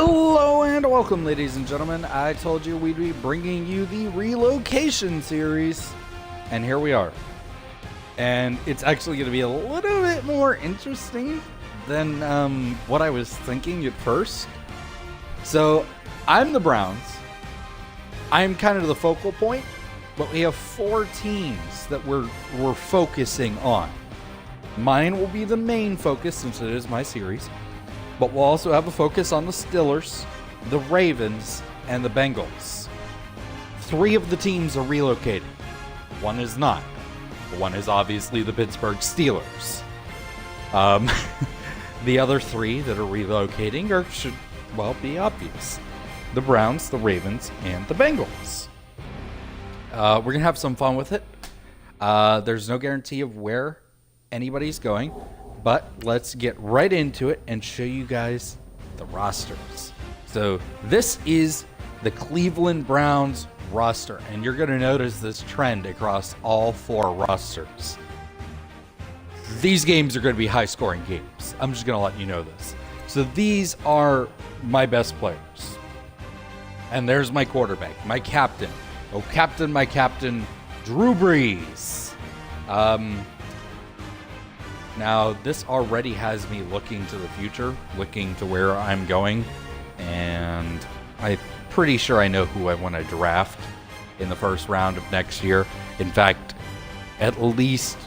Hello and welcome, ladies and gentlemen. I told you we'd be bringing you the Relocation Series, and here we are. And it's actually going to be a little bit more interesting than what I was thinking at first. So, I'm the Browns. I'm kind of the focal point, but we have 4 teams that we're focusing on. Mine will be the main focus since it is my series. But we'll also have a focus on the Steelers, the Ravens, and the Bengals. 3 of the teams are relocating. 1 is not. 1 is obviously the Pittsburgh Steelers. The other 3 that are relocating should be obvious. The Browns, the Ravens, and the Bengals. We're going to have some fun with it. There's no guarantee of where anybody's going. But let's get right into it and show you guys the rosters. So this is the Cleveland Browns roster, and you're going to notice this trend across all 4 rosters. These games are going to be high-scoring games. I'm just going to let you know this. So these are my best players. And there's my quarterback, my captain. Oh, captain, my captain, Drew Brees. Now, this already has me looking to the future, looking to where I'm going, and I'm pretty sure I know who I want to draft in the first round of next year. In fact, at least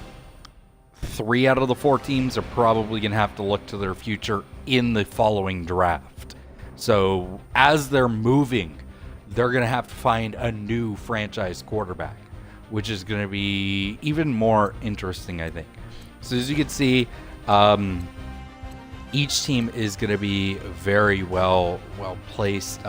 3 out of the 4 teams are probably going to have to look to their future in the following draft. So, as they're moving, they're going to have to find a new franchise quarterback, which is going to be even more interesting, I think. So as you can see, each team is going to be very well placed.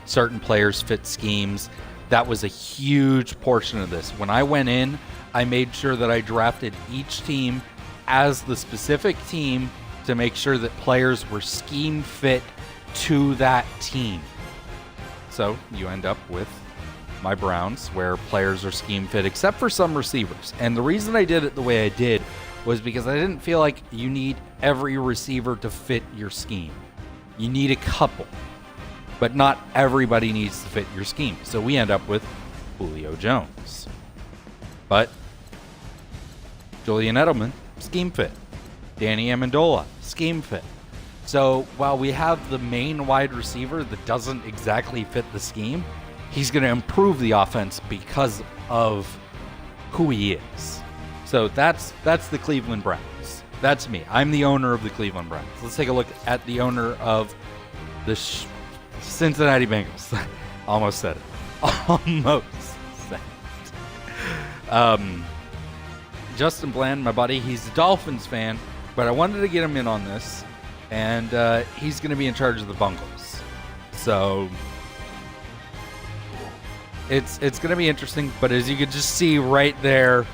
Certain players fit schemes. That was a huge portion of this. When I went in, I made sure that I drafted each team as the specific team to make sure that players were scheme fit to that team. So you end up with my Browns, where players are scheme fit except for some receivers. And the reason I did it the way I did was because I didn't feel like you need every receiver to fit your scheme. You need a couple, but not everybody needs to fit your scheme. So we end up with Julio Jones. But Julian Edelman, scheme fit. Danny Amendola, scheme fit. So while we have the main wide receiver that doesn't exactly fit the scheme, he's going to improve the offense because of who he is. So that's the Cleveland Browns. That's me. I'm the owner of the Cleveland Browns. Let's take a look at the owner of the Cincinnati Bengals. Almost said it. Almost said it. Justin Bland, my buddy, he's a Dolphins fan, but I wanted to get him in on this, and he's going to be in charge of the Bengals. So it's going to be interesting, but as you can just see right there,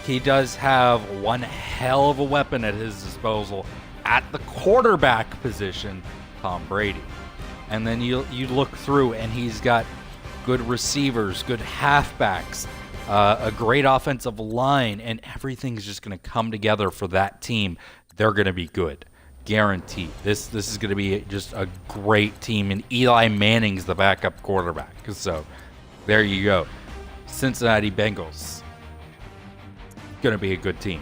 he does have one hell of a weapon at his disposal at the quarterback position, Tom Brady. And then you look through, and he's got good receivers, good halfbacks, a great offensive line, and everything's just going to come together for that team. They're going to be good, guaranteed. This is going to be just a great team, and Eli Manning's the backup quarterback. So there you go, Cincinnati Bengals. Going to be a good team.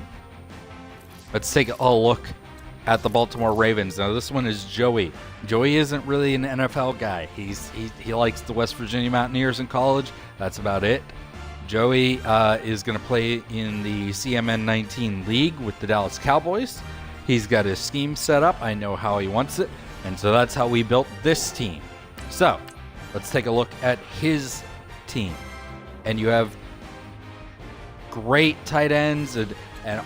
Let's take a look at the Baltimore Ravens. Now this one is Joey. Joey isn't really an NFL guy. He likes the West Virginia Mountaineers in college. That's about it. Joey is going to play in the CMN 19 League with the Dallas Cowboys. He's got his scheme set up. I know how he wants it, and so that's how we built this team. So let's take a look at his team. And you have great tight ends and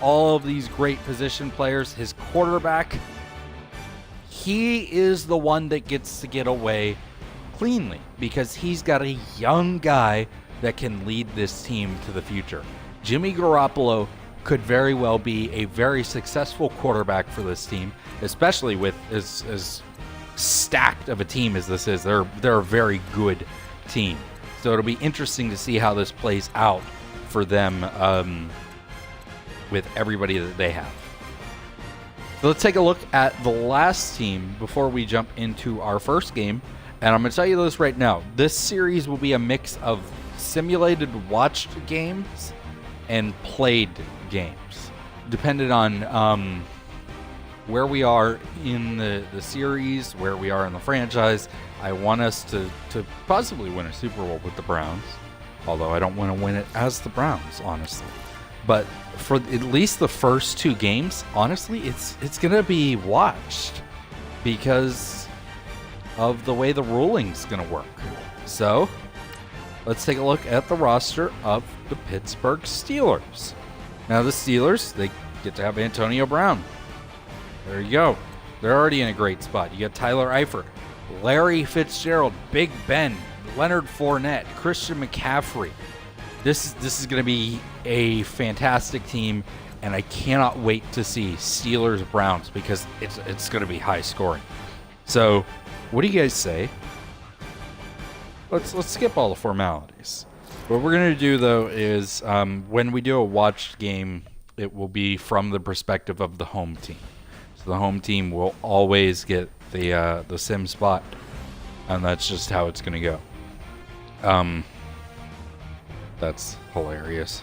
all of these great position players. His quarterback, he is the one that gets to get away cleanly because he's got a young guy that can lead this team to the future. Jimmy Garoppolo could very well be a very successful quarterback for this team, especially with as stacked of a team as this is. They're a very good team. So it'll be interesting to see how this plays out for them with everybody that they have. So let's take a look at the last team before we jump into our first game. And I'm going to tell you this right now. This series will be a mix of simulated watched games and played games, depending on where we are in the series, where we are in the franchise. I want us to possibly win a Super Bowl with the Browns, although I don't want to win it as the Browns, honestly. But for at least the first 2 games, honestly, it's going to be watched because of the way the ruling's going to work. So let's take a look at the roster of the Pittsburgh Steelers. Now the Steelers, they get to have Antonio Brown. There you go. They're already in a great spot. You got Tyler Eifert, Larry Fitzgerald, Big Ben, Leonard Fournette, Christian McCaffrey. This is going to be a fantastic team, and I cannot wait to see Steelers-Browns because it's going to be high scoring. So, what do you guys say? Let's skip all the formalities. What we're going to do, though, is when we do a watched game, it will be from the perspective of the home team. So the home team will always get the sim spot, and that's just how it's going to go. That's hilarious.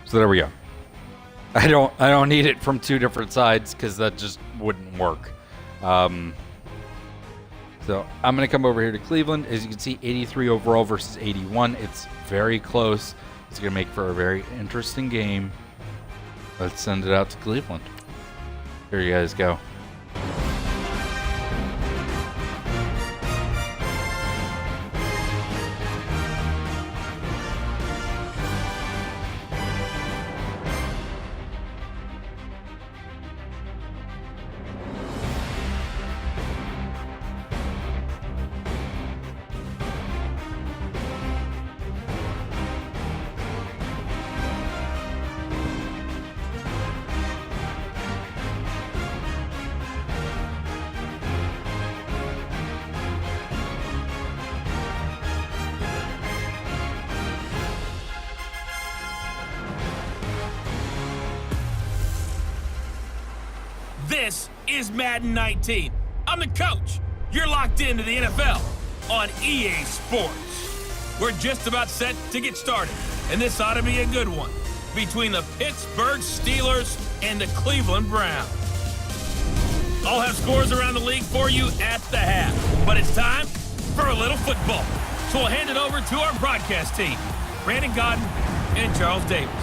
So there we go. I don't need it from 2 different sides because that just wouldn't work. So I'm going to come over here to Cleveland. As you can see, 83 overall versus 81. It's very close. It's going to make for a very interesting game. Let's send it out to Cleveland. Here you guys go. This is Madden 19. I'm the coach. You're locked into the NFL on EA Sports. We're just about set to get started, and this ought to be a good one between the Pittsburgh Steelers and the Cleveland Browns. I'll have scores around the league for you at the half, but it's time for a little football. So we'll hand it over to our broadcast team, Brandon Godden and Charles Davis.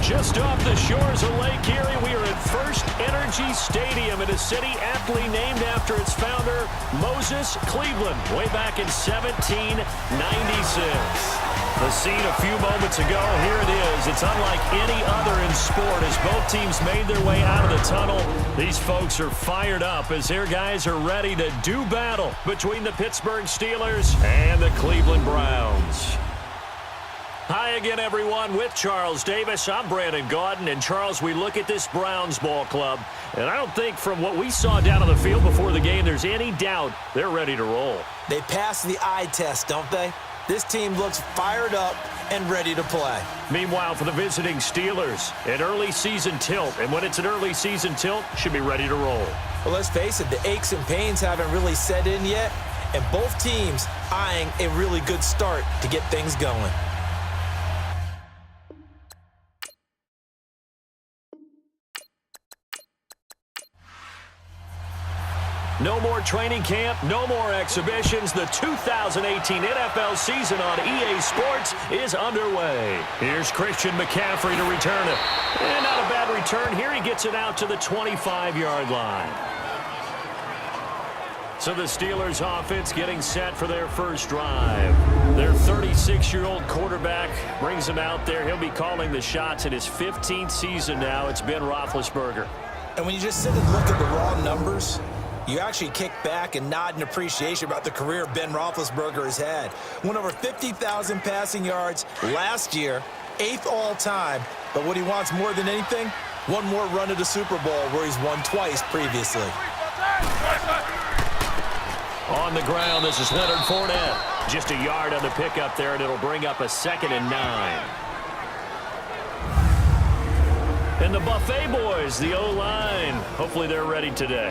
Just off the shores of Lake Erie, we are at First Energy Stadium in a city aptly named after its founder, Moses Cleveland, way back in 1796. The scene a few moments ago, here it is. It's unlike any other in sport as both teams made their way out of the tunnel. These folks are fired up as their guys are ready to do battle between the Pittsburgh Steelers and the Cleveland Browns. Hi again, everyone. With Charles Davis, I'm Brandon Gaudin. And Charles, we look at this Browns ball club, and I don't think from what we saw down on the field before the game, there's any doubt they're ready to roll. They passed the eye test, don't they? This team looks fired up and ready to play. Meanwhile, for the visiting Steelers, an early season tilt. And when it's an early season tilt, should be ready to roll. Well, let's face it, the aches and pains haven't really set in yet, and both teams eyeing a really good start to get things going. No more training camp, no more exhibitions. The 2018 NFL season on EA Sports is underway. Here's Christian McCaffrey to return it. And not a bad return here. He gets it out to the 25-yard line. So the Steelers offense getting set for their first drive. Their 36-year-old quarterback brings him out there. He'll be calling the shots in his 15th season now. It's Ben Roethlisberger. And when you just sit and look at the raw numbers, you actually kick back and nod in appreciation about the career Ben Roethlisberger has had. Won over 50,000 passing yards last year, 8th all-time. But what he wants more than anything, one more run at a Super Bowl where he's won twice previously. On the ground, this is Leonard Fournette. Just a yard on the pickup there, and it'll bring up a 2nd and 9. And the Buffet boys, the O-line, hopefully they're ready today.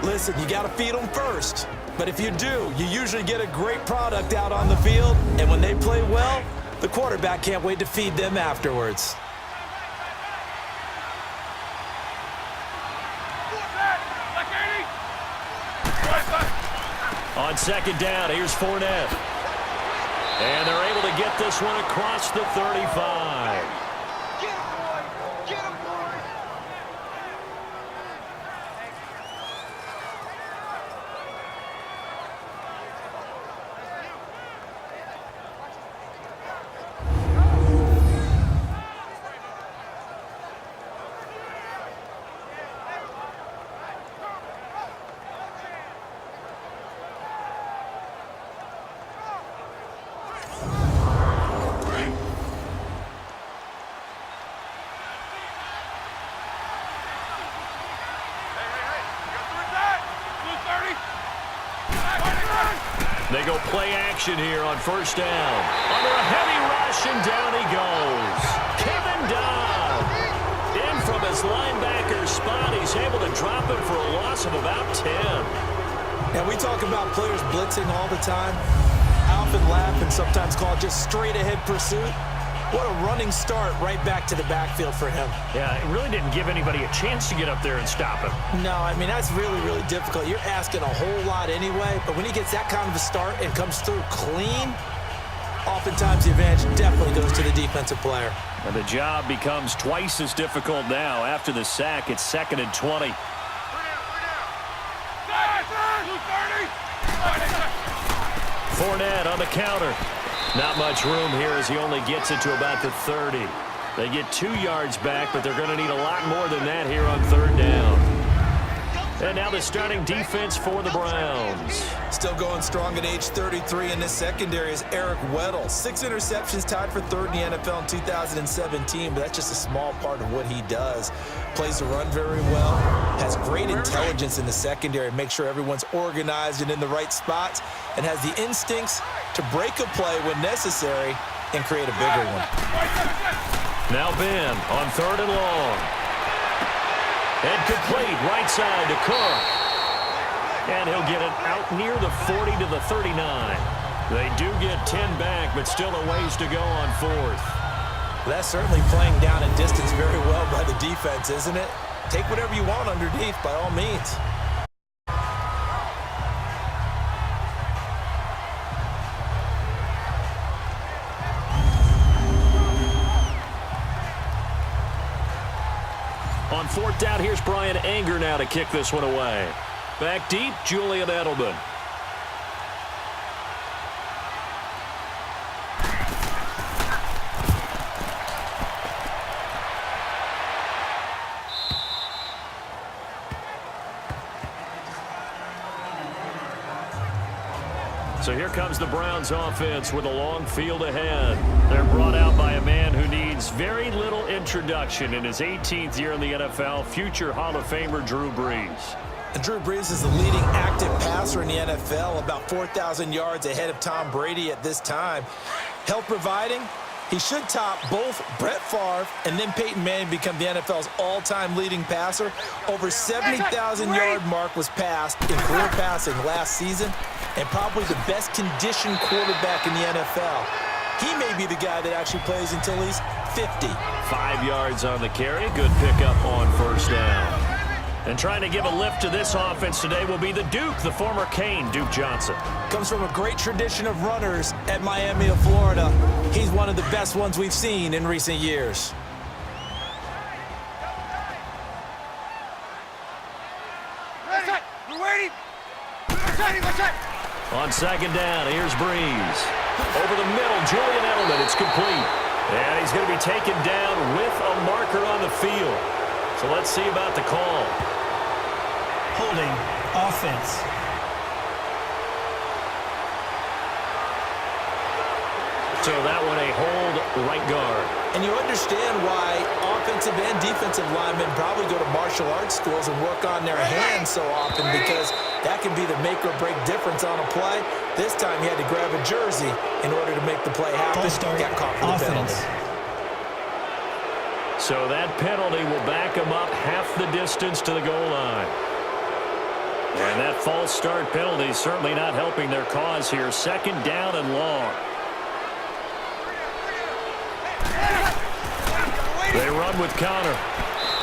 Listen, you got to feed them first. But if you do, you usually get a great product out on the field. And when they play well, the quarterback can't wait to feed them afterwards. On second down, here's Fournette. And they're able to get this one across the 35. They go play action here on first down. Under a heavy rush, and down he goes. Kevin Dodd. In from his linebacker spot. He's able to drop it for a loss of about 10. Now, we talk about players blitzing all the time. I often laugh and sometimes call it just straight-ahead pursuit. What a running start right back to the backfield for him. Yeah, it really didn't give anybody a chance to get up there and stop him. No, I mean, that's really, really difficult. You're asking a whole lot anyway, but when he gets that kind of a start and comes through clean, oftentimes the advantage definitely goes to the defensive player. And the job becomes twice as difficult now. After the sack, it's 2nd and 20. Fournette on the counter. Not much room here as he only gets it to about the 30. They get 2 yards back, but they're going to need a lot more than that here on third down. And now the starting defense for the Browns. Still going strong at age 33 in this secondary is Eric Weddle. 6 interceptions, tied for third in the NFL in 2017, but that's just a small part of what he does. Plays the run very well, has great intelligence in the secondary, make sure everyone's organized and in the right spots, and has the instincts to break a play when necessary and create a bigger one. Now Ben on 3rd and long. And complete right side to Cook. And he'll get it out near the 40 to the 39. They do get 10 back, but still a ways to go on 4th. That's certainly playing down a distance very well by the defense, isn't it? Take whatever you want underneath by all means. On 4th down, here's Brian Anger now to kick this one away. Back deep, Julian Edelman. So here comes the Browns offense with a long field ahead. They're brought out by a man who needs very little introduction in his 18th year in the NFL, future Hall of Famer Drew Brees. And Drew Brees is the leading active passer in the NFL, about 4,000 yards ahead of Tom Brady at this time. Health providing, he should top both Brett Favre and then Peyton Manning become the NFL's all-time leading passer. Over 70,000-yard mark was passed in career passing last season, and probably the best conditioned quarterback in the NFL. He may be the guy that actually plays until he's 50. 5 yards on the carry. Good pickup on first down. And trying to give a lift to this offense today will be the Duke, the former Cane, Duke Johnson. Comes from a great tradition of runners at Miami of Florida. He's one of the best ones we've seen in recent years. We're waiting. On second down, here's Brees. Over the middle, Julian Edelman. It's complete. And he's going to be taken down with a marker on the field. So let's see about the call. Holding offense. So that one a hold right guard. And you understand why offensive and defensive linemen probably go to martial arts schools and work on their hands so often, because that can be the make or break difference on a play. This time he had to grab a jersey in order to make the play happen. Got caught for the penalty. So that penalty will back him up half the distance to the goal line. And that false start penalty is certainly not helping their cause here. Second down and long. They run with Connor.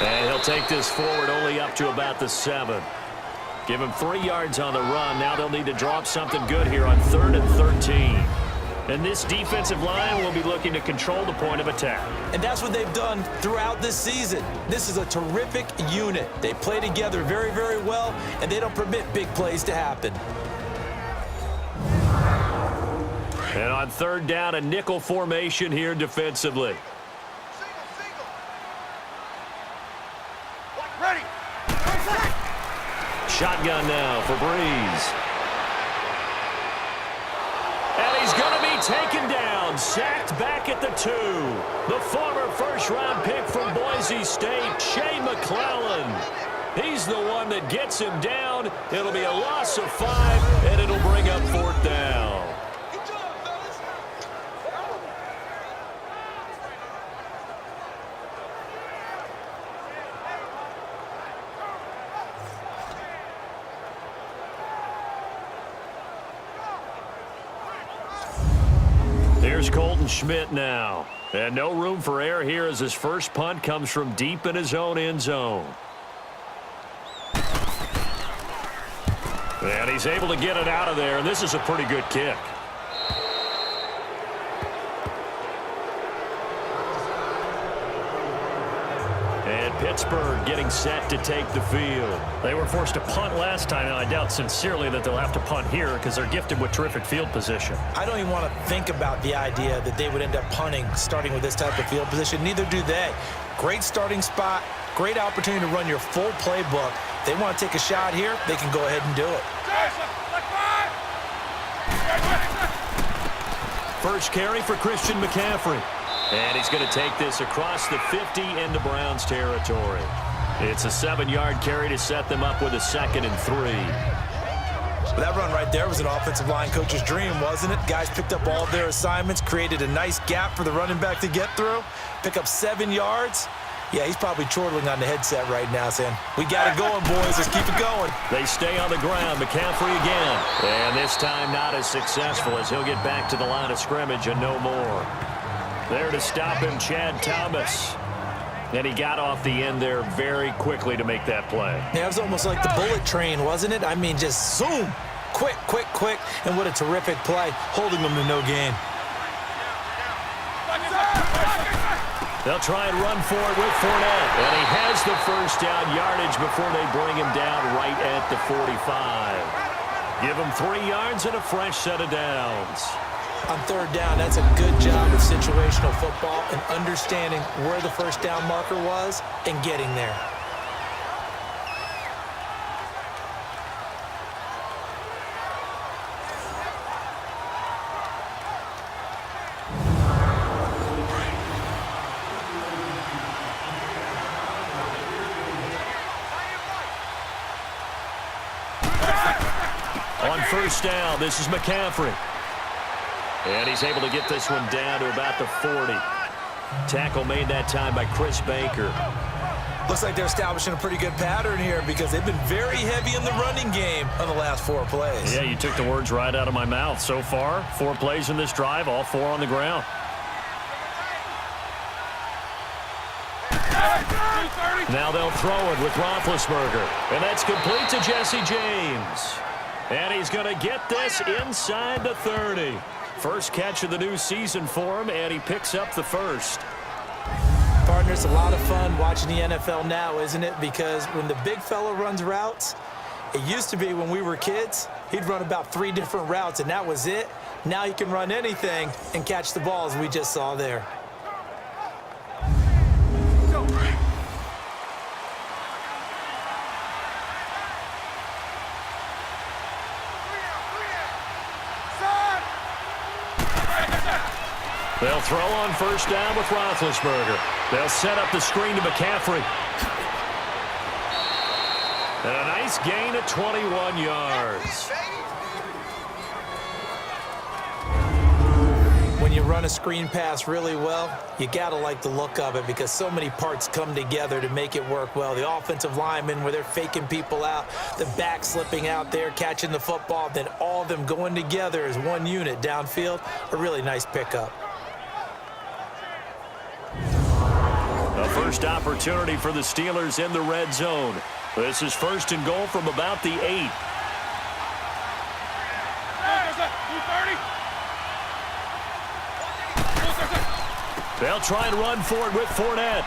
And he'll take this forward only up to about the 7. Give him 3 yards on the run. Now they'll need to drop something good here on 3rd and 13. And this defensive line will be looking to control the point of attack. And that's what they've done throughout this season. This is a terrific unit. They play together very, very well, and they don't permit big plays to happen. And on 3rd down, a nickel formation here defensively. Shotgun now for Breeze. And he's going to be taken down, sacked back at the 2. The former first-round pick from Boise State, Shea McClellan. He's the one that gets him down. It'll be a loss of 5, and it'll bring up 4th down. Here's Colton Schmidt now. And no room for error here as his first punt comes from deep in his own end zone. And he's able to get it out of there, and this is a pretty good kick. And Pittsburgh getting set to take the field. They were forced to punt last time, and I doubt sincerely that they'll have to punt here because they're gifted with terrific field position. I don't even want to think about the idea that they would end up punting starting with this type of field position. Neither do they. Great starting spot, great opportunity to run your full playbook. If they want to take a shot here, they can go ahead and do it. First carry for Christian McCaffrey. And he's going to take this across the 50 into Browns territory. It's a 7-yard carry to set them up with a 2nd and 3. That run right there was an offensive line coach's dream, wasn't it? Guys picked up all of their assignments, created a nice gap for the running back to get through, pick up 7 yards. Yeah, he's probably chortling on the headset right now saying, we got it going, boys. Let's keep it going. They stay on the ground. McCaffrey again. And this time not as successful as he'll get back to the line of scrimmage and no more. There to stop him, Chad Thomas. And he got off the end there very quickly to make that play. Yeah, it was almost like the bullet train, wasn't it? I mean, just zoom. Quick, quick, quick. And what a terrific play, holding them to no gain. They'll try and run for it with Fournette. And he has the first down yardage before they bring him down right at the 45. Give him 3 yards and a fresh set of downs. On 3rd down, that's a good job of situational football and understanding where the first down marker was and getting there. On 1st down, this is McCaffrey. And he's able to get this one down to about the 40. Tackle made that time by Chris Baker. Looks like they're establishing a pretty good pattern here because they've been very heavy in the running game on the last 4 plays. Yeah, you took the words right out of my mouth. So far, 4 plays in this drive, all 4 on the ground. Now they'll throw it with Roethlisberger. And that's complete to Jesse James. And he's going to get this inside the 30. First catch of the new season for him, and he picks up the first. Partners, a lot of fun watching the NFL now, isn't it? Because when the big fella runs routes, it used to be when we were kids, he'd run about 3 different routes, and that was it. Now he can run anything and catch the ball, as we just saw there. They'll throw on 1st down with Roethlisberger. They'll set up the screen to McCaffrey. And a nice gain of 21 yards. When when you run a screen pass really well, you got to like the look of it because so many parts come together to make it work well. The offensive linemen, where they're faking people out, the back slipping out there, catching the football, then all of them going together as one unit downfield. A really nice pickup. The first opportunity for the Steelers in the red zone. This is 1st and goal from about the 8. They'll try and run for it with Fournette.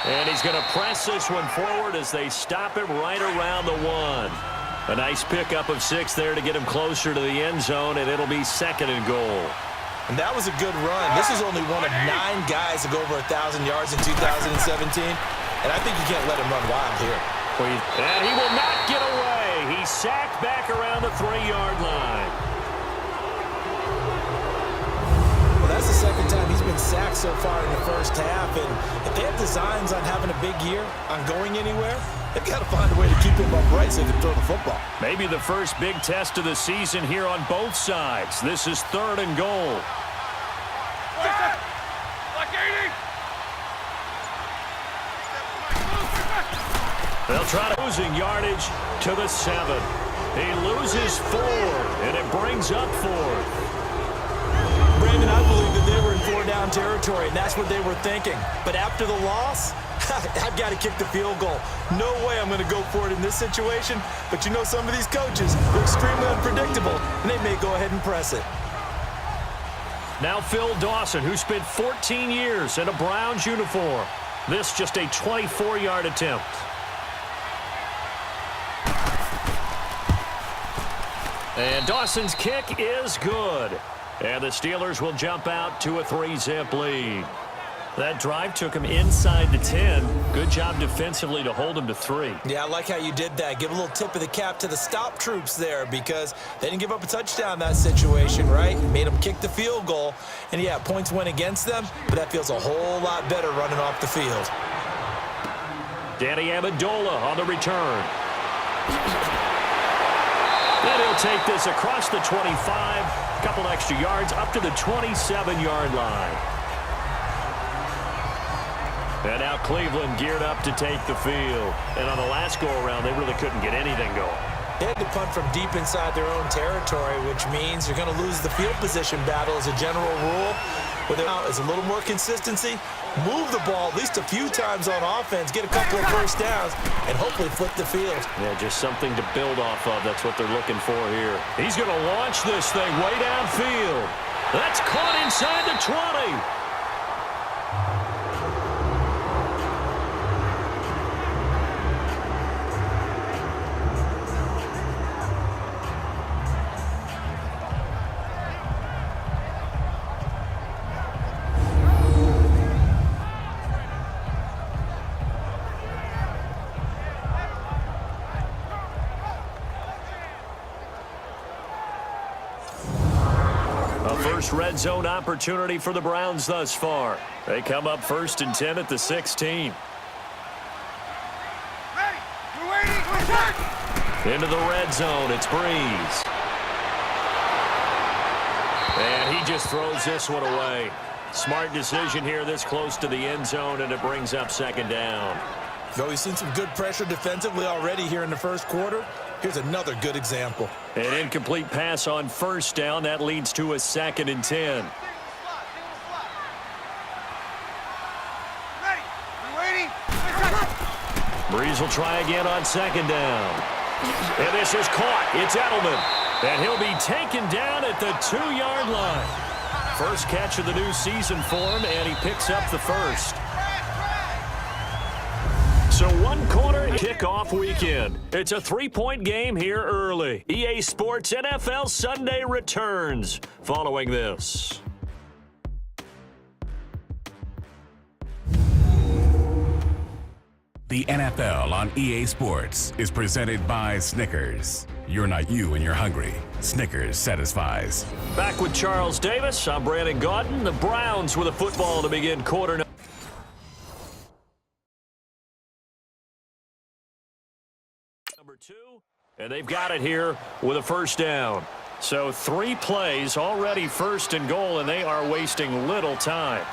And he's going to press this one forward as they stop him right around the 1. A nice pickup of 6 there to get him closer to the end zone, and it'll be 2nd and goal. And that was a good run. This is only one of 9 guys to go over 1,000 yards in 2017. And I think you can't let him run wild here. And he will not get away. He's sacked back around the 3-yard line. Well, that's the second time he's been sacked so far in the first half. And if they have designs on having a big year, on going anywhere, they've got to find a way to keep him upright so they can throw the football. Maybe the first big test of the season here on both sides. This is 3rd and goal. They'll try to losing yardage to the 7. He loses 4, and it brings up 4th. Brandon, I believe that they were in 4-down territory, and that's what they were thinking. But after the loss, I've got to kick the field goal. No way I'm going to go for it in this situation. But you know, some of these coaches, they're extremely unpredictable, and they may go ahead and press it. Now Phil Dawson, who spent 14 years in a Browns uniform. This just a 24-yard attempt. And Dawson's kick is good. And the Steelers will jump out to a 3-zip lead. That drive took him inside the 10. Good job defensively to hold him to 3. Yeah, I like how you did that. Give a little tip of the cap to the stop troops there because they didn't give up a touchdown in that situation, right? Made them kick the field goal. And, yeah, points went against them, but that feels a whole lot better running off the field. Danny Amendola on the return. And he'll take this across the 25, a couple extra yards up to the 27-yard line. And now Cleveland geared up to take the field. And on the last go-around, they really couldn't get anything going. They had to punt from deep inside their own territory, which means you're going to lose the field position battle as a general rule. But now is a little more consistency. Move the ball at least a few times on offense, get a couple of first downs, and hopefully flip the field. Yeah, just something to build off of. That's what they're looking for here. He's going to launch this thing way downfield. That's caught inside the 20. First red zone opportunity for the Browns thus far. They come up 1st and 10 at the 16. Into the red zone, it's Breeze. And he just throws this one away. Smart decision here this close to the end zone, and it brings up 2nd down. Though we've seen some good pressure defensively already here in the first quarter, here's another good example. An incomplete pass on 1st down. That leads to a 2nd and 10. Breeze will try again on 2nd down. And this is caught. It's Edelman. And he'll be taken down at the 2-yard line. First catch of the new season for him, and he picks up the first. So 1-quarter kickoff weekend. It's a 3-point game here early. EA Sports NFL Sunday returns following this. The NFL on EA Sports is presented by Snickers. You're not you when you're hungry. Snickers satisfies. Back with Charles Davis. I'm Brandon Gaudin. The Browns with a football to begin quarter number 2. And they've got it here with a 1st down. So 3 plays already 1st and goal, and they are wasting little time.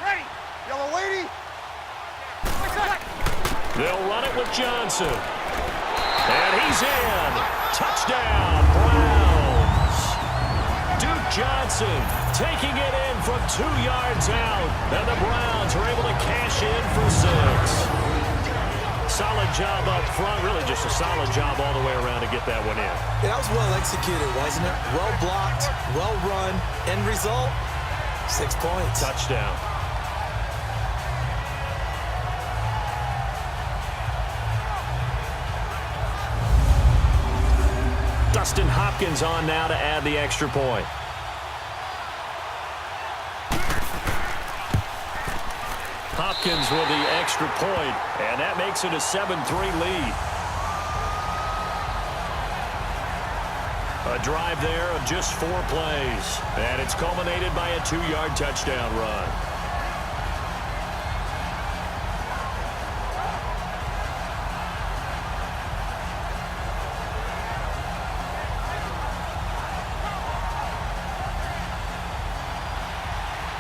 Ready. Yellow lady. They'll run it with Johnson. And he's in. Touchdown, Browns. Duke Johnson taking it in from 2 yards out. And the Browns are able to cash in for 6. Solid job up front. Really just a solid job all the way around to get that one in. Yeah, that was well executed, wasn't it? Well blocked, well run. End result, 6 points. Touchdown. Dustin Hopkins on now to add the extra point. Hopkins with the extra point, and that makes it a 7-3 lead. A drive there of just 4 plays, and it's culminated by a 2-yard touchdown run.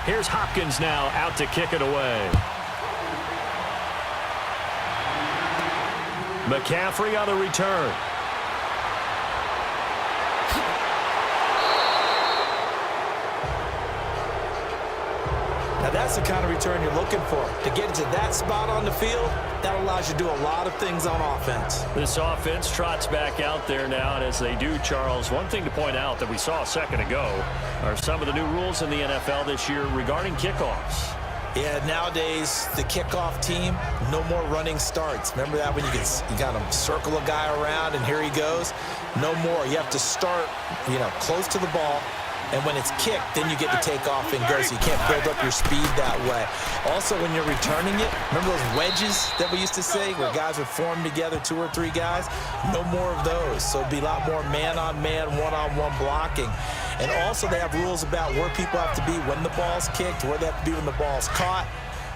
Here's Hopkins now out to kick it away. McCaffrey on the return. Now that's the kind of return you're looking for. To get into that spot on the field, that allows you to do a lot of things on offense. This offense trots back out there now, and as they do, Charles, one thing to point out that we saw a second ago are some of the new rules in the NFL this year regarding kickoffs. Yeah, nowadays, the kickoff team, no more running starts. Remember that when you got to circle a guy around and here he goes? No more. You have to start, close to the ball. And when it's kicked, then you get to take off and go, so you can't build up your speed that way. Also, when you're returning it, remember those wedges that we used to say where guys would form together, 2 or 3 guys? No more of those. So it'd be a lot more man-on-man, one-on-one blocking. And also, they have rules about where people have to be when the ball's kicked, where they have to be when the ball's caught.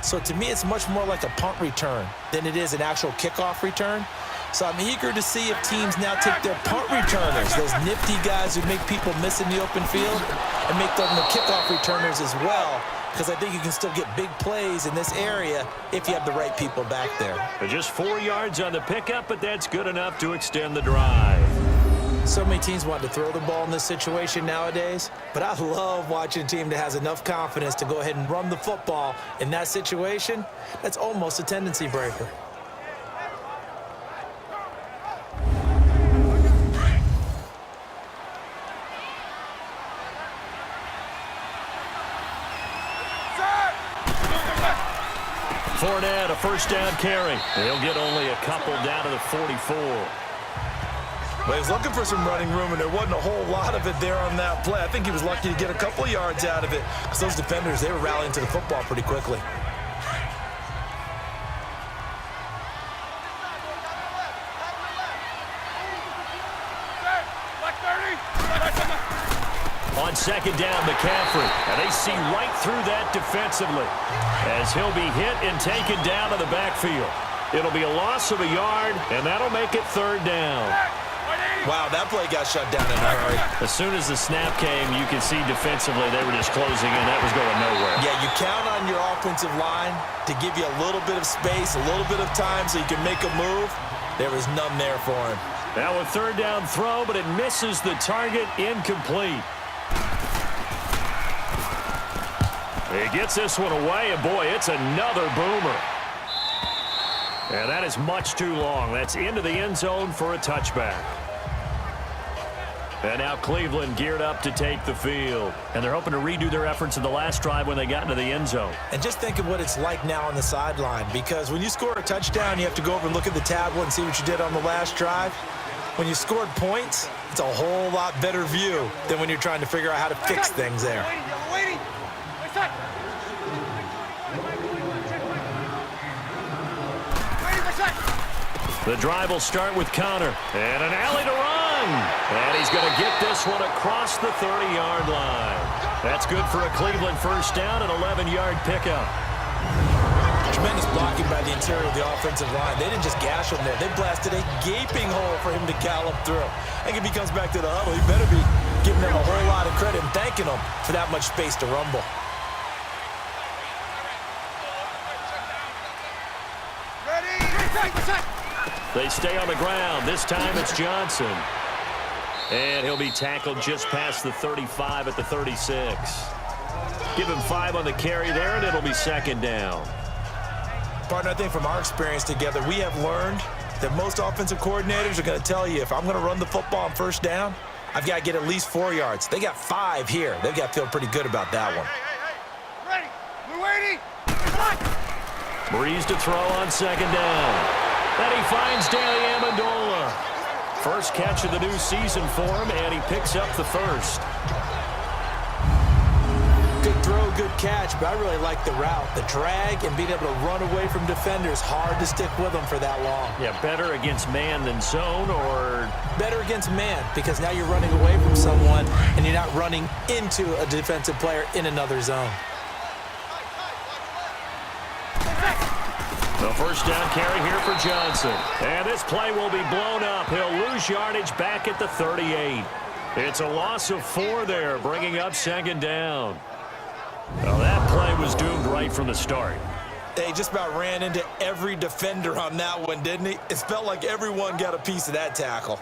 So to me, it's much more like a punt return than it is an actual kickoff return. So I'm eager to see if teams now take their punt returners, those nifty guys who make people miss in the open field, and make them the kickoff returners as well, because I think you can still get big plays in this area if you have the right people back there. Just 4 yards on the pickup, but that's good enough to extend the drive. So many teams want to throw the ball in this situation nowadays, but I love watching a team that has enough confidence to go ahead and run the football in that situation. That's almost a tendency breaker. Fournette, a first down carry. He'll get only a couple down to the 44. Well, he was looking for some running room, and there wasn't a whole lot of it there on that play. I think he was lucky to get a couple of yards out of it, because those defenders, they were rallying to the football pretty quickly. On second down, McCaffrey, and they see right through that defensively as he'll be hit and taken down to the backfield. It'll be a loss of a yard, and that'll make it 3rd down. Wow, that play got shut down in a hurry. As soon as the snap came, you could see defensively they were just closing in. That was going nowhere. Yeah, you count on your offensive line to give you a little bit of space, a little bit of time so you can make a move. There was none there for him. Now a 3rd down throw, but it misses the target, incomplete. He gets this one away, and boy, it's another boomer. And that is much too long. That's into the end zone for a touchback. And now Cleveland geared up to take the field. And they're hoping to redo their efforts in the last drive when they got into the end zone. And just think of what it's like now on the sideline, because when you score a touchdown, you have to go over and look at the tablet and see what you did on the last drive. When you scored points, it's a whole lot better view than when you're trying to figure out how to fix things there. The drive will start with Connor. And an alley to run. And he's going to get this one across the 30-yard line. That's good for a Cleveland first down, an 11-yard pickup. Tremendous blocking by the interior of the offensive line. They didn't just gash him there. They blasted a gaping hole for him to gallop through. I think if he comes back to the huddle, he better be giving them a whole lot of credit and thanking them for that much space to rumble. They stay on the ground. This time it's Johnson. And he'll be tackled just past the 35 at the 36. Give him 5 on the carry there, and it'll be second down. Partner, I think from our experience together, we have learned that most offensive coordinators are going to tell you, if I'm going to run the football on first down, I've got to get at least 4 yards. They got 5 here. They've got to feel pretty good about that one. Ready. We're waiting. Breeze to throw on second down. And he finds Daly Amendola. First catch of the new season for him, and he picks up the first. Good throw, good catch, but I really like the route. The drag and being able to run away from defenders, hard to stick with them for that long. Yeah, better against man than zone, or? Better against man, because now you're running away from someone, and you're not running into a defensive player in another zone. The first down carry here for Johnson. And this play will be blown up. He'll lose yardage back at the 38. It's a loss of 4 there, bringing up second down. Well, that play was doomed right from the start. They just about ran into every defender on that one, didn't he? It felt like everyone got a piece of that tackle.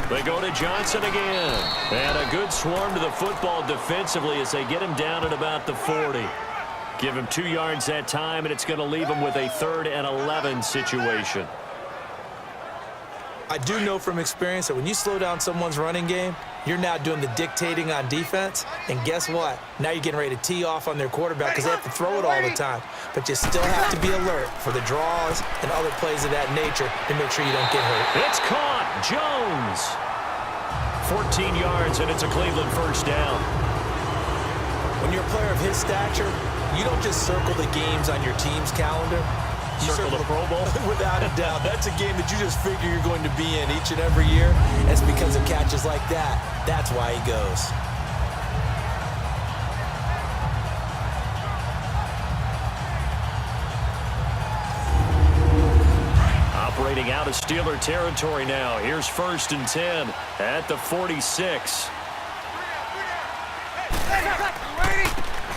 They go to Johnson again. And a good swarm to the football defensively as they get him down at about the 40. Give him 2 yards that time, and it's going to leave him with a 3rd and 11 situation. I do know from experience that when you slow down someone's running game, you're now doing the dictating on defense. And guess what? Now you're getting ready to tee off on their quarterback because they have to throw it all the time. But you still have to be alert for the draws and other plays of that nature to make sure you don't get hurt. It's caught. Jones. 14 yards, and it's a Cleveland first down. When you're a player of his stature, you don't just circle the games on your team's calendar. You circle the Pro Bowl? Without a doubt. That's a game that you just figure you're going to be in each and every year. And it's because of catches like that. That's why he goes. Operating out of Steeler territory now. Here's 1st and 10 at the 46.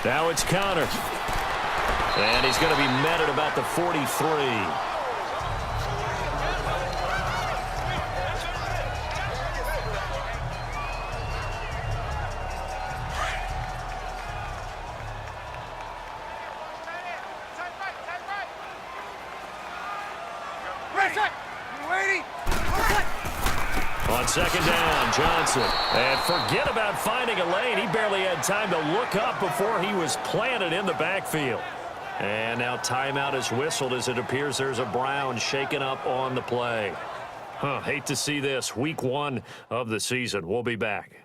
Now it's Connor. And he's going to be met at about the 43. On second down, Johnson. And forget about finding a lane. He barely had time to look up before he was planted in the backfield. And now timeout is whistled as it appears there's a Brown shaken up on the play. Hate to see this. Week 1 of the season. We'll be back.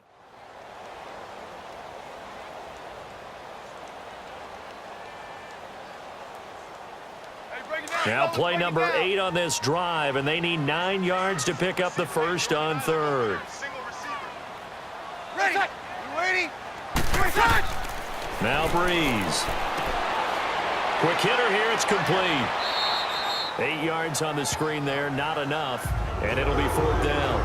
Now play number 8 on this drive, and they need 9 yards to pick up the first on 3rd. Ready. Waiting. Now Breeze. Quick hitter here. It's complete. 8 yards on the screen there. Not enough. And it'll be 4th down.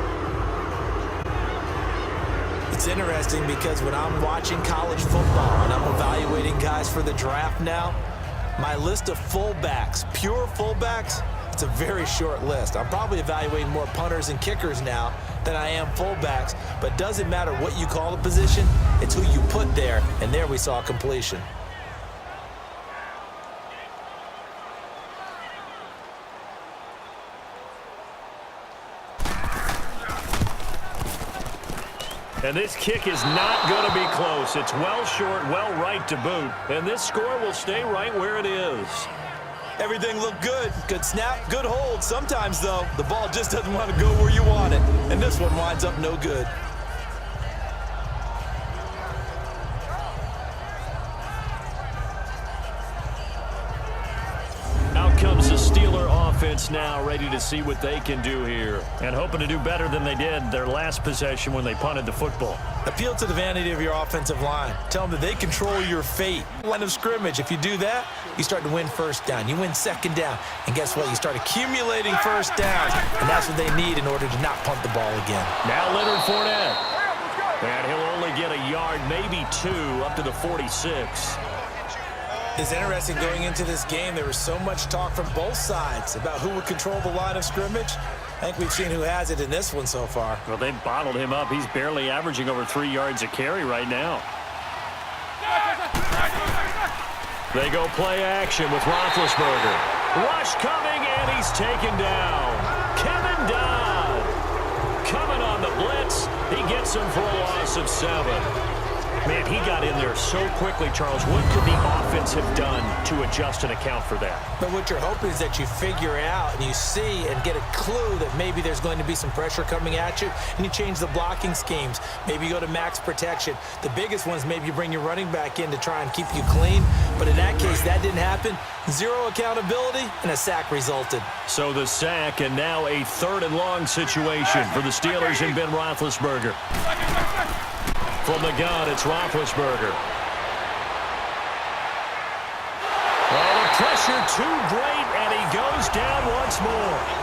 It's interesting because when I'm watching college football and I'm evaluating guys for the draft now, my list of fullbacks, pure fullbacks, it's a very short list. I'm probably evaluating more punters and kickers now than I am fullbacks, but it doesn't matter what you call the position, it's who you put there, and there we saw completion. And this kick is not going to be close. It's well short, well right to boot. And this score will stay right where it is. Everything looked good. Good snap, good hold. Sometimes, though, the ball just doesn't want to go where you want it. And this one winds up no good. offense now ready to see what they can do here. And hoping to do better than they did their last possession when they punted the football. Appeal to the vanity of your offensive line. Tell them that they control your fate. Line of scrimmage. If you do that, you start to win first down. You win second down. And guess what? You start accumulating first downs. And that's what they need in order to not punt the ball again. Now Leonard Fournette. And he'll only get a yard, maybe 2, up to the 46. It's interesting going into this game. There was so much talk from both sides about who would control the line of scrimmage. I think we've seen who has it in this one so far. Well, they've bottled him up. He's barely averaging over 3 yards a carry right now. They go play action with Roethlisberger. Rush coming, and he's taken down. Kevin Dodd coming on the blitz. He gets him for a loss of 7. Man, he got in there so quickly, Charles. What could the offense have done to adjust and account for that? But what you're hoping is that you figure out and you see and get a clue that maybe there's going to be some pressure coming at you, and you change the blocking schemes. Maybe you go to max protection. The biggest one is maybe you bring your running back in to try and keep you clean. But in that case, that didn't happen. 0 accountability, and a sack resulted. So the sack, and now a 3rd and long situation for the Steelers and Ben Roethlisberger. From the gun, it's Roethlisberger. Oh, the pressure too great, and he goes down once more.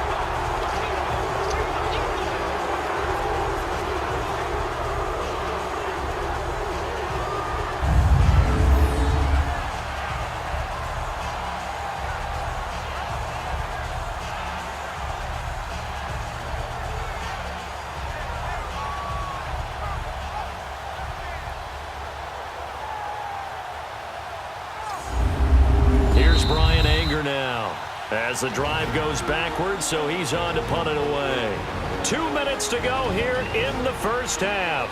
As the drive goes backwards, so he's on to punt it away. 2 minutes to go here in the first half.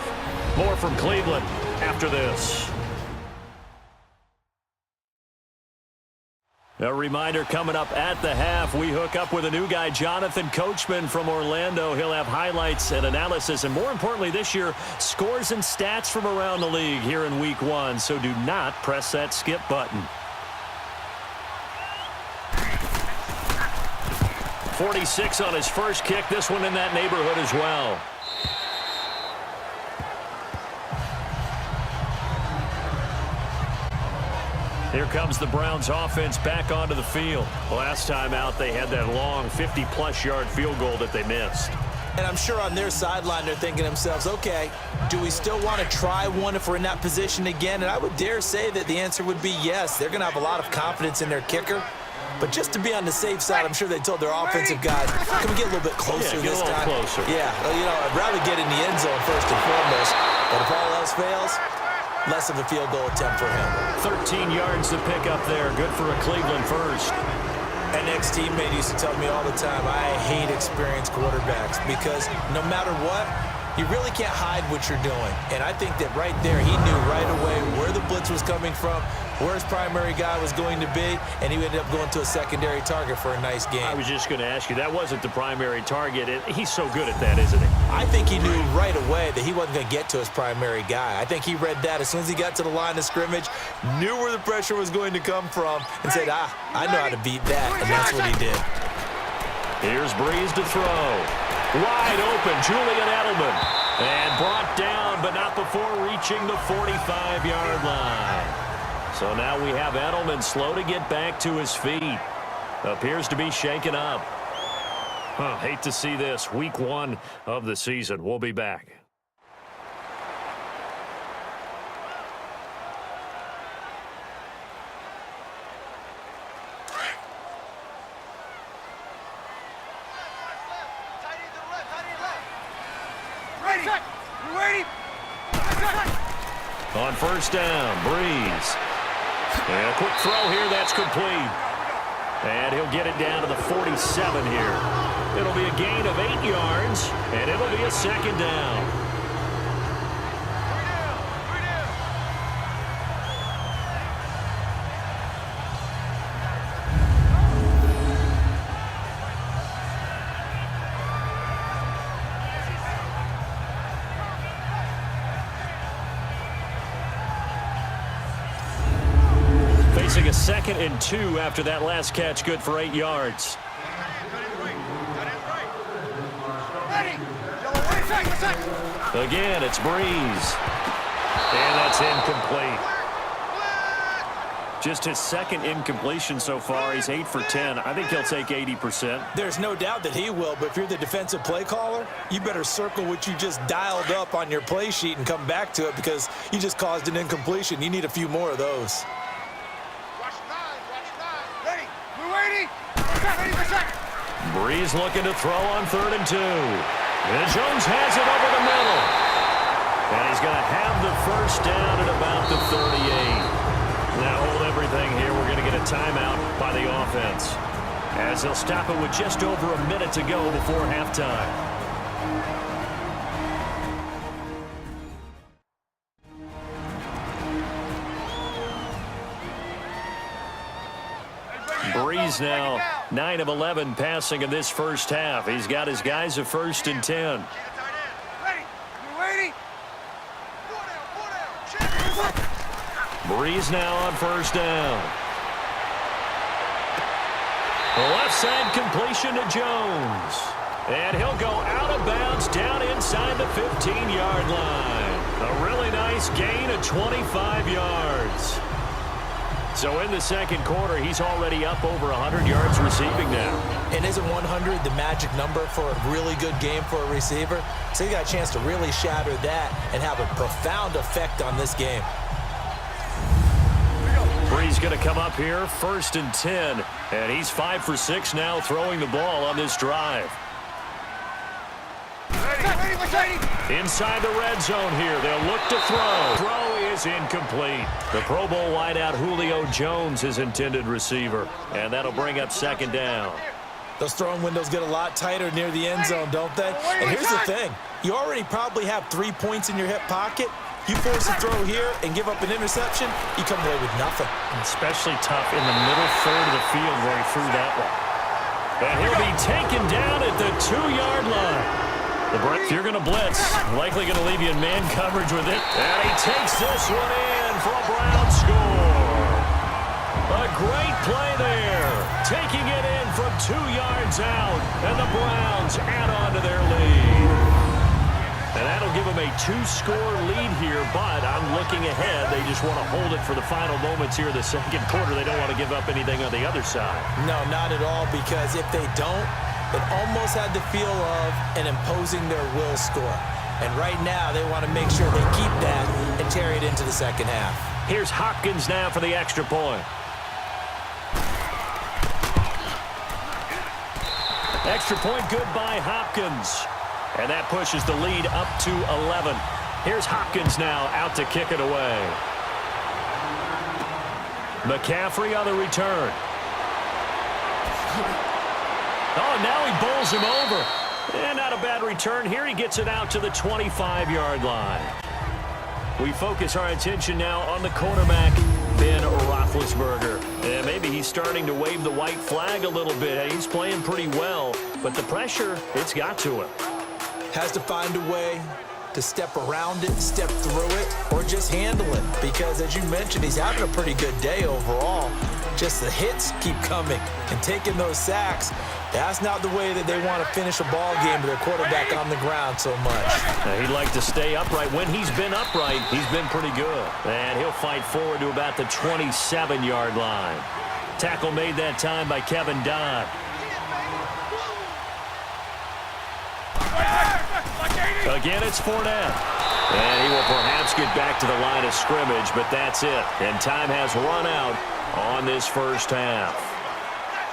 More from Cleveland after this. A reminder coming up at the half, we hook up with a new guy, Jonathan Coachman from Orlando. He'll have highlights and analysis, and more importantly this year, scores and stats from around the league here in Week 1. So do not press that skip button. 46 on his first kick. This one in that neighborhood as well. Here comes the Browns offense back onto the field. Last time out, they had that long 50-plus yard field goal that they missed. And I'm sure on their sideline, they're thinking to themselves, okay, do we still want to try one if we're in that position again? And I would dare say that the answer would be yes. They're going to have a lot of confidence in their kicker. But just to be on the safe side, I'm sure they told their offensive guys, can we get a little bit closer this time? Closer. Yeah, well, you know, I'd rather get in the end zone first and foremost. But if all else fails, less of a field goal attempt for him. 13 yards to pick up there. Good for a Cleveland first. An ex-teammate used to tell me all the time, I hate experienced quarterbacks because no matter what, you really can't hide what you're doing. And I think that right there, he knew right away where the blitz was coming from, where his primary guy was going to be, and he ended up going to a secondary target for a nice game. I was just going to ask you, that wasn't the primary target. He's so good at that, isn't he? I think he knew right away that he wasn't going to get to his primary guy. I think he read that as soon as he got to the line of scrimmage, knew where the pressure was going to come from, and said, I know how to beat that, and that's what he did. Here's Breeze to throw. Wide open, Julian Edelman. And brought down, but not before reaching the 45-yard line. So now we have Edelman slow to get back to his feet. Appears to be shaken up. Hate to see this. Week 1 of the season. We'll be back. On first down, Breeze. And a quick throw here, that's complete. And he'll get it down to the 47 here. It'll be a gain of 8 yards, and it'll be a second down. Facing a 2nd and 2 after that last catch, good for 8 yards. Again, it's Breeze. And that's incomplete. Just his second incompletion so far. He's 8 for 10. I think he'll take 80%. There's no doubt that he will, but if you're the defensive play caller, you better circle what you just dialed up on your play sheet and come back to it because you just caused an incompletion. You need a few more of those. Watch time. Ready. We're waiting. Ready for second. Breeze looking to throw on 3rd and 2. And Jones has it over the middle. And he's going to have the first down at about the 38. Now hold everything here. We're going to get a timeout by the offense, as they'll stop it with just over a minute to go before halftime. Breeze now 9 of 11 passing in this first half. He's got his guys at 1st and 10. Ready. We're waiting. Breeze now on 1st down. The left side completion to Jones. And he'll go out of bounds down inside the 15-yard line. A really nice gain of 25 yards. So in the second quarter, he's already up over 100 yards receiving now. And isn't 100 the magic number for a really good game for a receiver? So you got a chance to really shatter that and have a profound effect on this game. Breeze going to come up here, 1st and 10. And he's 5 for 6 now throwing the ball on this drive. Inside the red zone here. They'll look to throw. Throw is incomplete. The Pro Bowl wideout Julio Jones, his intended receiver. And that'll bring up 2nd down. Those throwing windows get a lot tighter near the end zone, don't they? And here's the thing. You already probably have 3 points in your hip pocket. You force a throw here and give up an interception, you come away with nothing. Especially tough in the middle third of the field where he threw that one. And he'll be taken down at the 2-yard line. If you're going to blitz, likely going to leave you in man coverage with it. And he takes this one in for a Brown score. A great play there. Taking it in from 2 yards out. And the Browns add on to their lead. And that'll give them a 2-score lead here, but I'm looking ahead. They just want to hold it for the final moments here in the second quarter. They don't want to give up anything on the other side. No, not at all, because if they don't, it almost had the feel of an imposing their will score. And right now, they want to make sure they keep that and carry it into the second half. Here's Hopkins now for the extra point. Extra point good by Hopkins. And that pushes the lead up to 11. Here's Hopkins now out to kick it away. McCaffrey on the return. Oh, now he bowls him over. And not a bad return here. He gets it out to the 25-yard line. We focus our attention now on the quarterback, Ben Roethlisberger. And maybe he's starting to wave the white flag a little bit. He's playing pretty well, but the pressure, it's got to him. Has to find a way to step around it, step through it, or just handle it. Because, as you mentioned, he's having a pretty good day overall. Just the hits keep coming and taking those sacks. That's not the way that they want to finish a ball game with their quarterback on the ground so much. Now, he'd like to stay upright. When he's been upright, he's been pretty good. And he'll fight forward to about the 27-yard line. Tackle made that time by Kevin Dodd. Again, it's Fournette. And he will perhaps get back to the line of scrimmage, but that's it. And time has run out on this first half.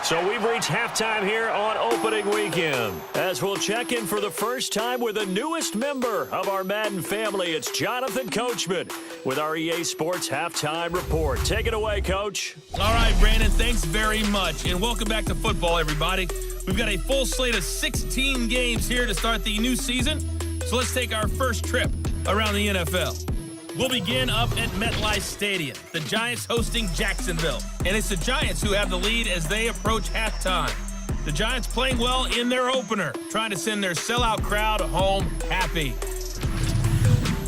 So we've reached halftime here on opening weekend. As we'll check in for the first time with the newest member of our Madden family, it's Jonathan Coachman with our EA Sports Halftime Report. Take it away, Coach. All right, Brandon, thanks very much. And welcome back to football, everybody. We've got a full slate of 16 games here to start the new season. So let's take our first trip around the NFL. We'll begin up at MetLife Stadium, the Giants hosting Jacksonville. And it's the Giants who have the lead as they approach halftime. The Giants playing well in their opener, trying to send their sellout crowd home happy.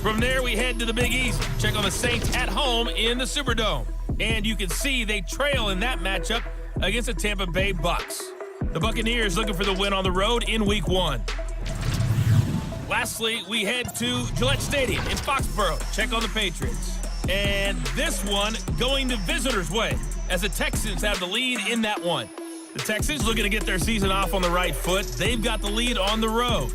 From there, we head to the Big East. Check on the Saints at home in the Superdome. And you can see they trail in that matchup against the Tampa Bay Bucks. The Buccaneers looking for the win on the road in Week 1. Lastly, we head to Gillette Stadium in Foxborough. Check on the Patriots. And this one going the visitors' way as the Texans have the lead in that one. The Texans looking to get their season off on the right foot. They've got the lead on the road.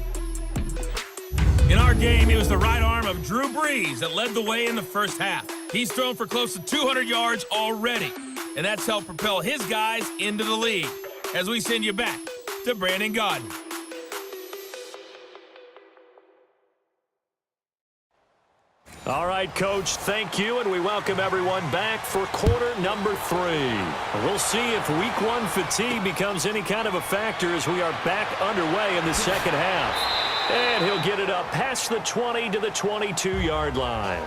In our game, it was the right arm of Drew Brees that led the way in the first half. He's thrown for close to 200 yards already, and that's helped propel his guys into the lead. As we send you back to Brandon Gaudin. All right, Coach, thank you, and we welcome everyone back for quarter number 3. We'll see if week 1 fatigue becomes any kind of a factor as we are back underway in the second half. And he'll get it up past the 20 to the 22-yard line.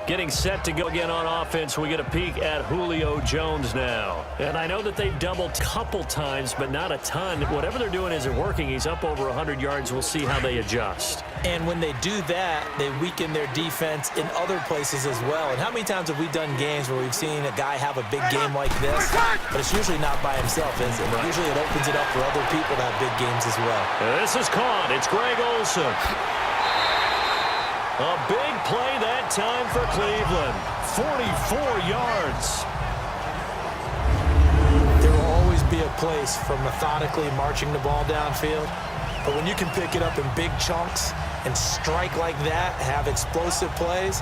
Getting set to go again on offense, we get a peek at Julio Jones now. And I know that they've doubled a couple times, but not a ton. Whatever they're doing isn't working. He's up over 100 yards. We'll see how they adjust. And when they do that, they weaken their defense in other places as well. And how many times have we done games where we've seen a guy have a big game like this, but it's usually not by himself, is it? Right. Usually it opens it up for other people to have big games as well. This is caught. It's Greg Olsen. A big play that time for Cleveland. 44 yards. There will always be a place for methodically marching the ball downfield. But when you can pick it up in big chunks and strike like that, have explosive plays,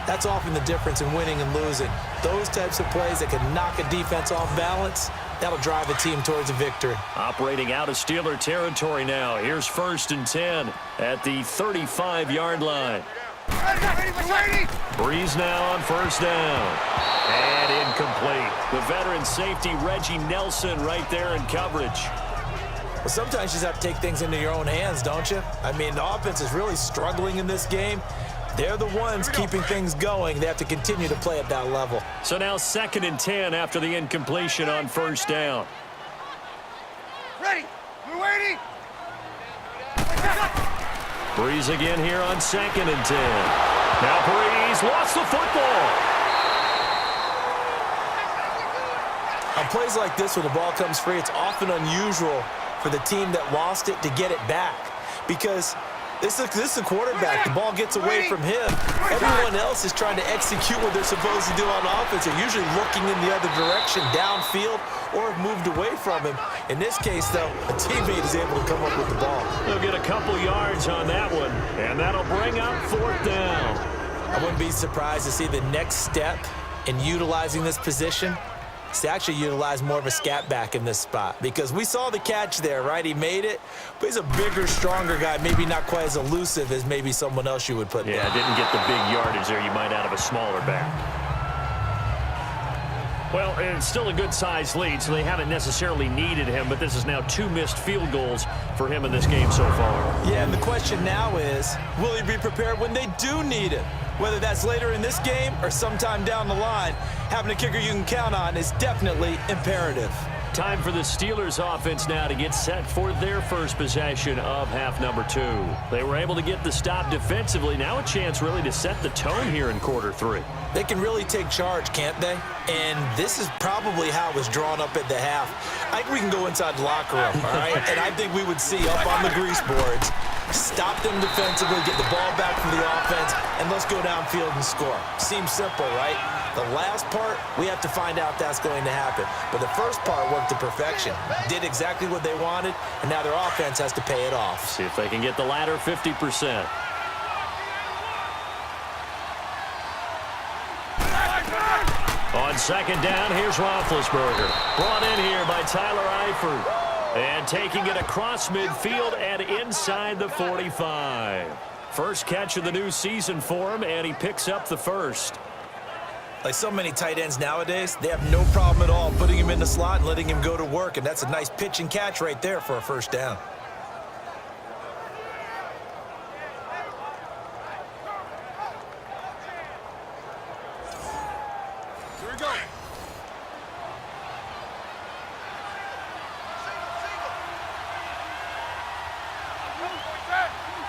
that's often the difference in winning and losing. Those types of plays that can knock a defense off balance, that'll drive a team towards a victory. Operating out of Steeler territory now. Here's 1st and 10 at the 35-yard line. Breeze now on 1st down. And incomplete. The veteran safety, Reggie Nelson, right there in coverage. Well, sometimes you just have to take things into your own hands, don't you? I mean, the offense is really struggling in this game. They're the ones keeping things going. They have to continue to play at that level. So now 2nd and 10 after the incompletion on 1st down. Ready. We're waiting. Breeze again here on 2nd and 10. Now Breeze lost the football. On plays like this where the ball comes free, it's often unusual for the team that lost it to get it back because this is a quarterback. The ball gets away from him. Everyone else is trying to execute what they're supposed to do on offense. They're usually looking in the other direction, downfield, or have moved away from him. In this case, though, a teammate is able to come up with the ball. They'll get a couple yards on that one, and that'll bring up 4th down. I wouldn't be surprised to see the next step in utilizing this position is to actually utilize more of a scat back in this spot because we saw the catch there, right? He made it, but he's a bigger, stronger guy, maybe not quite as elusive as maybe someone else you would put there. Yeah, didn't get the big yardage there you might out of a smaller back. Well, it's still a good-sized lead, so they haven't necessarily needed him, but this is now 2 missed field goals for him in this game so far. Yeah, and the question now is, will he be prepared when they do need him? Whether that's later in this game or sometime down the line, having a kicker you can count on is definitely imperative. Time for the Steelers offense now to get set for their first possession of half number 2. They were able to get the stop defensively. Now a chance really to set the tone here in quarter 3. They can really take charge, can't they? And this is probably how it was drawn up at the half. I think we can go inside the locker room, all right? And I think we would see up on the grease boards, stop them defensively, get the ball back from the offense, and let's go downfield and score. Seems simple, right? The last part, we have to find out if that's going to happen. But the first part worked to perfection. Did exactly what they wanted, and now their offense has to pay it off. See if they can get the latter 50%. On 2nd down, here's Roethlisberger. Brought in here by Tyler Eifert. And taking it across midfield and inside the 45. First catch of the new season for him, and he picks up the first. Like so many tight ends nowadays, they have no problem at all putting him in the slot and letting him go to work, and that's a nice pitch and catch right there for a first down. Here we go.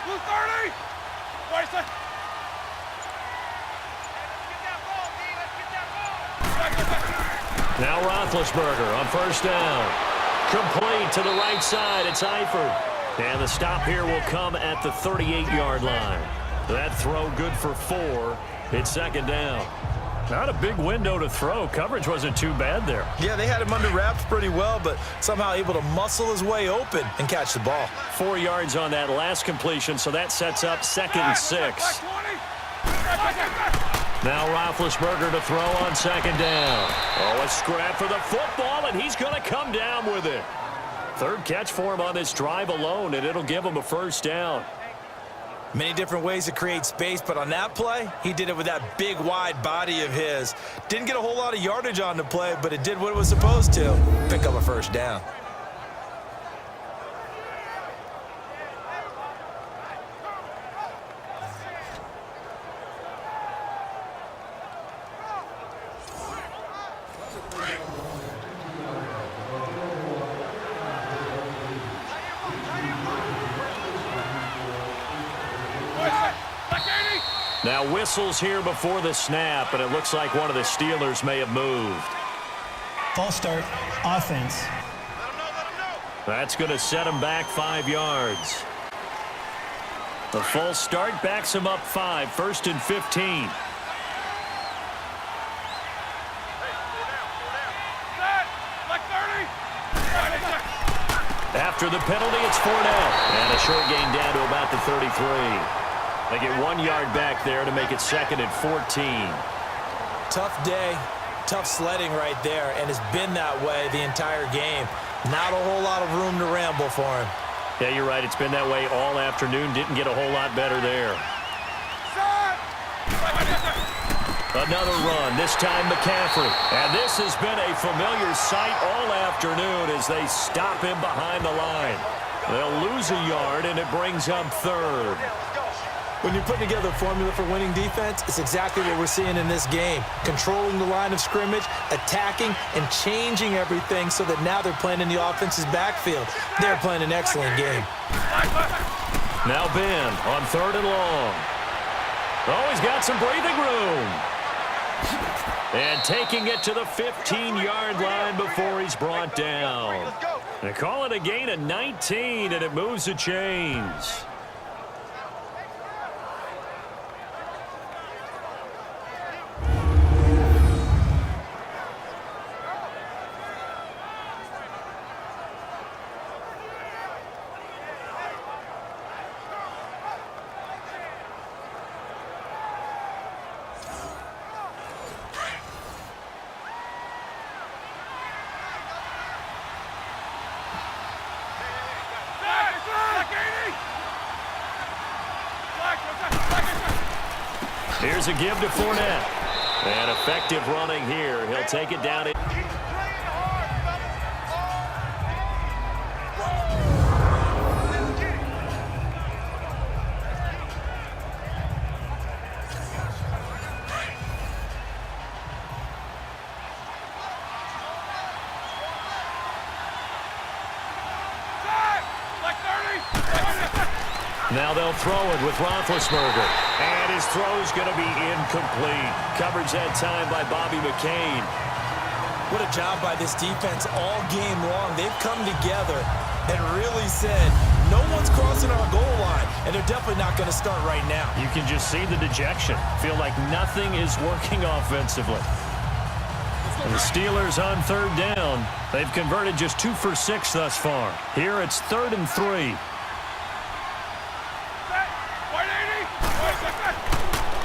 Blue 30. Wait a second. Now Roethlisberger on 1st down. Complete to the right side. It's Eifert. And the stop here will come at the 38-yard line. That throw good for 4. It's second down. Not a big window to throw. Coverage wasn't too bad there. Yeah, they had him under wraps pretty well, but somehow able to muscle his way open and catch the ball. 4 yards on that last completion, so that sets up 2nd and 6. Now Roethlisberger to throw on 2nd down. Oh, a scrap for the football, and he's going to come down with it. 3rd catch for him on this drive alone, and it'll give him a 1st down. Many different ways to create space, but on that play, he did it with that big, wide body of his. Didn't get a whole lot of yardage on the play, but it did what it was supposed to. Pick up a 1st down. Now whistles here before the snap, and it looks like one of the Steelers may have moved. False start, offense. That's going to set him back 5 yards. The false start backs him up 5, 1st and 15. After the penalty, it's Fournette. And a short gain down to about the 33. They get 1 yard back there to make it 2nd and 14. Tough day, tough sledding right there, and it's been that way the entire game. Not a whole lot of room to ramble for him. Yeah, you're right. It's been that way all afternoon. Didn't get a whole lot better there. Another run, this time McCaffrey. And this has been a familiar sight all afternoon as they stop him behind the line. They'll lose a yard, and it brings up 3rd. When you're putting together a formula for winning defense, it's exactly what we're seeing in this game. Controlling the line of scrimmage, attacking, and changing everything so that now they're playing in the offense's backfield. They're playing an excellent game. Now Ben on 3rd and long. Oh, he's got some breathing room. And taking it to the 15-yard line before he's brought down. They call it a gain of 19, and it moves the chains. Here's a give to Fournette. And effective running here. He'll take it down. Now they'll throw it with Roethlisberger. And his throw's going to be incomplete. Coverage that time by Bobby McCain. What a job by this defense all game long. They've come together and really said, no one's crossing our goal line, and they're definitely not going to start right now. You can just see the dejection. Feel like nothing is working offensively. And the Steelers on 3rd down. They've converted just 2 for 6 thus far. Here it's 3rd and 3.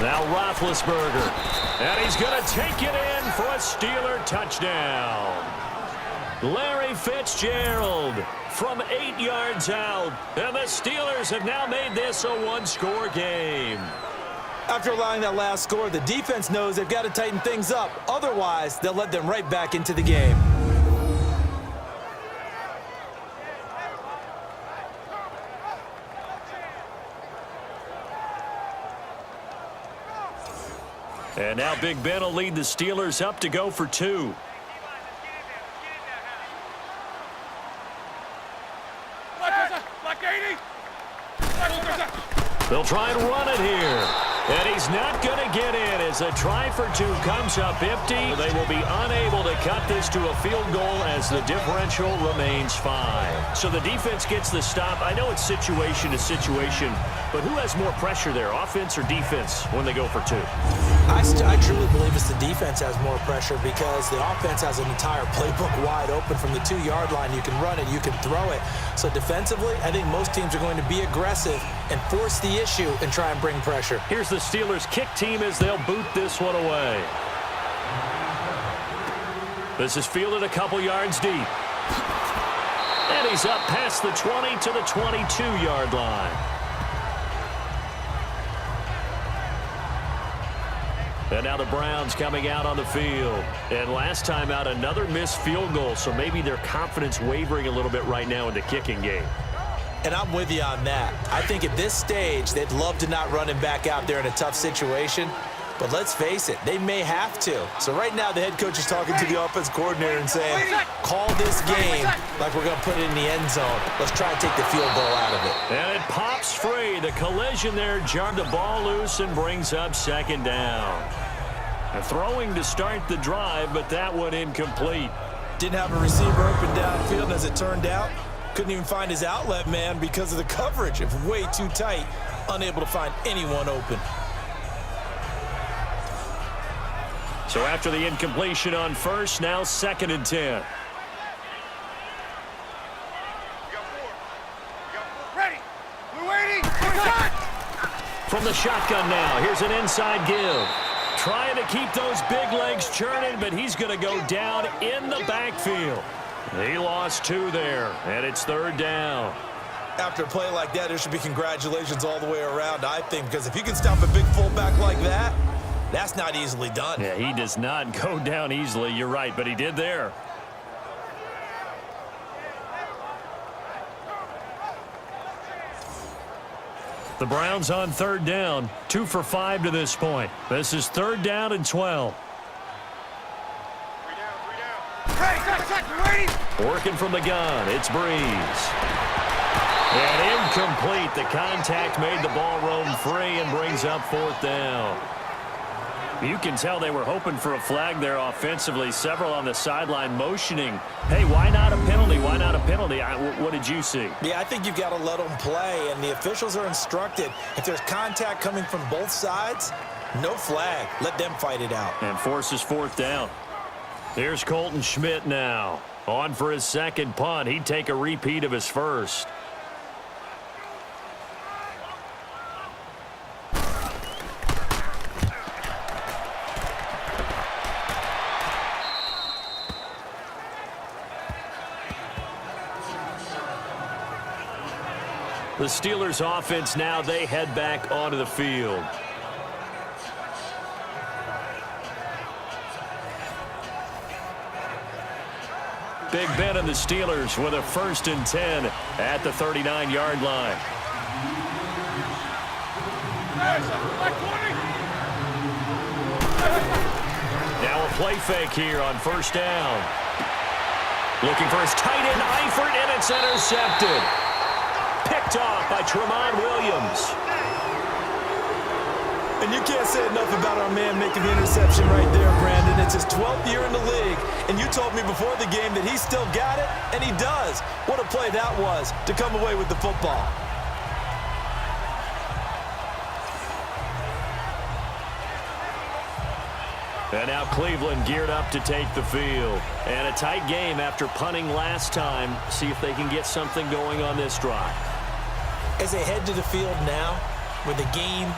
Now Roethlisberger, and he's going to take it in for a Steeler touchdown. Larry Fitzgerald from 8 yards out, and the Steelers have now made this a one-score game. After allowing that last score, the defense knows they've got to tighten things up. Otherwise, they'll let them right back into the game. And now Big Ben will lead the Steelers up to go for 2. They'll try and run it here. And he's not going to get in as a try for two comes up empty. They will be unable to cut this to a field goal as the differential remains 5. So the defense gets the stop. I know it's situation to situation, but who has more pressure there, offense or defense, when they go for two? I truly believe it's the defense has more pressure because the offense has an entire playbook wide open from the 2-yard line. You can run it, you can throw it. So defensively, I think most teams are going to be aggressive and force the issue and try and bring pressure. Here's the Steelers kick team as they'll boot this one away. This is fielded a couple yards deep. And he's up past the 20 to the 22-yard line. And now the Browns coming out on the field. And last time out, another missed field goal, so maybe their confidence wavering a little bit right now in the kicking game. And I'm with you on that. I think at this stage, they'd love to not run him back out there in a tough situation. But let's face it, they may have to. So right now, the head coach is talking to the offense coordinator and saying, call this game like we're going to put it in the end zone. Let's try and take the field goal out of it. And it pops free. The collision there jarred the ball loose and brings up second down. A throwing to start the drive, but that one incomplete. Didn't have a receiver open downfield, and as it turned out, couldn't even find his outlet man because of the coverage. It was way too tight, unable to find anyone open. So after the incompletion on first, now 2nd and 10. Ready. We're waiting. We're shot. From the shotgun now, here's an inside give. Trying to keep those big legs churning, but he's going to go down in the backfield. He lost 2 there, and it's 3rd down. After a play like that, there should be congratulations all the way around, I think, because if you can stop a big fullback like that, that's not easily done. Yeah, he does not go down easily, you're right, but he did there. The Browns on 3rd down, 2 for 5 to this point. This is 3rd down and 12. Working from the gun, it's Breeze. And incomplete. The contact made the ball roam free and brings up 4th down. You can tell they were hoping for a flag there offensively. Several on the sideline motioning. Hey, why not a penalty? Why not a penalty? What did you see? Yeah, I think you've got to let them play, and the officials are instructed. If there's contact coming from both sides, no flag. Let them fight it out. And forces 4th down. Here's Colton Schmidt now. On for his 2nd punt. He'd take a repeat of his first. The Steelers offense now, they head back onto the field. Big Ben and the Steelers with a 1st and 10 at the 39-yard line. Now a play fake here on 1st down. Looking for his tight end, Eifert, and it's intercepted. Picked off by Tramon Williams. And you can't say enough about our man making the interception right there, Brandon. It's his 12th year in the league, and you told me before the game that he still got it, and he does. What a play that was to come away with the football. And now Cleveland geared up to take the field. And a tight game after punting last time. See if they can get something going on this drive. As they head to the field now, with the game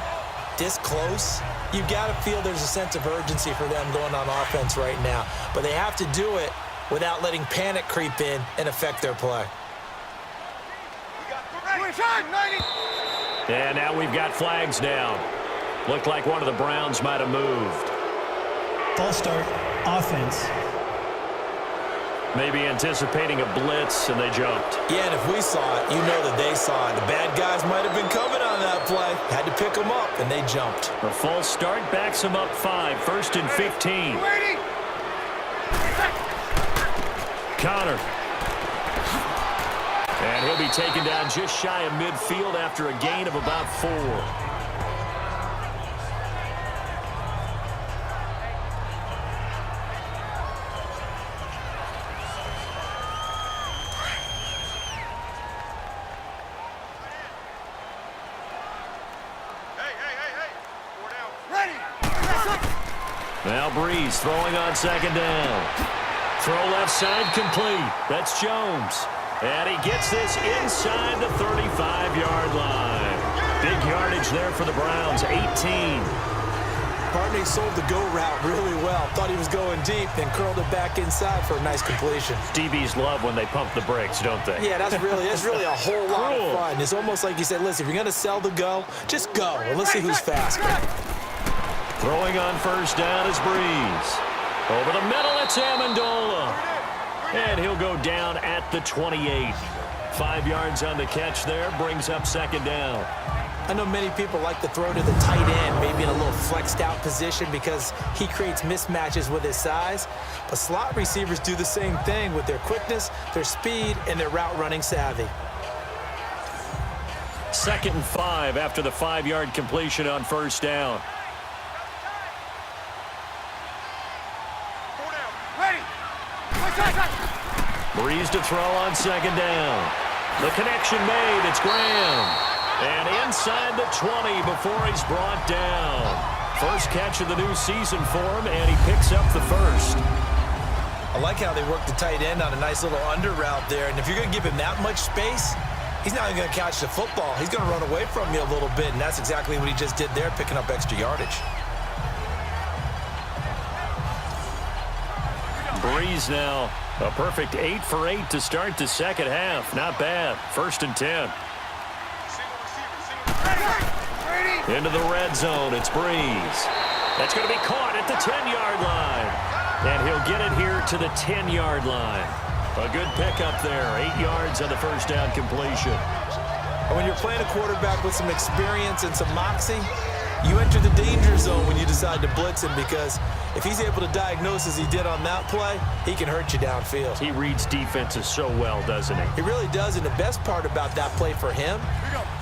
this close, you've got to feel there's a sense of urgency for them going on offense right now. But they have to do it without letting panic creep in and affect their play. And now we've got flags down. Looked like one of the Browns might have moved. False start, offense. Maybe anticipating a blitz, and they jumped. Yeah, and if we saw it, you know that they saw it. The bad guys might have been coming on that play. Had to pick them up, and they jumped. A false start backs them up 5. 1st and 15. Connor. And he'll be taken down just shy of midfield after a gain of about 4. Now Breeze throwing on second down. Throw left side complete. That's Jones. And he gets this inside the 35-yard line. Big yardage there for the Browns, 18. Barney sold the go route really well. Thought he was going deep, then curled it back inside for a nice completion. DBs love when they pump the brakes, don't they? Yeah, that's really a whole lot of fun. It's almost like you said, listen, if you're going to sell the go, just go, and let's see who's faster. Throwing on first down is Breeze. Over the middle, it's Amendola. And he'll go down at the 28. 5 yards on the catch there, brings up second down. I know many people like to throw to the tight end, maybe in a little flexed out position because he creates mismatches with his size. But slot receivers do the same thing with their quickness, their speed, and their route running savvy. 2nd and 5 after the 5-yard completion on first down. Breeze to throw on second down. The connection made. It's Graham. And inside the 20 before he's brought down. First catch of the new season for him, and he picks up the first. I like how they work the tight end on a nice little under route there. And if you're going to give him that much space, he's not even going to catch the football. He's going to run away from you a little bit, and that's exactly what he just did there, picking up extra yardage. Breeze now a perfect 8 for 8 to start the second half. Not bad. 1st and 10. Into the red zone. It's Breeze. That's going to be caught at the 10-yard line. And he'll get it here to the 10-yard line. A good pickup there. 8 yards on the first down completion. And when you're playing a quarterback with some experience and some moxie, you enter the danger zone when you decide to blitz him, because if he's able to diagnose as he did on that play, he can hurt you downfield. He reads defenses so well, doesn't he? He really does, and the best part about that play for him,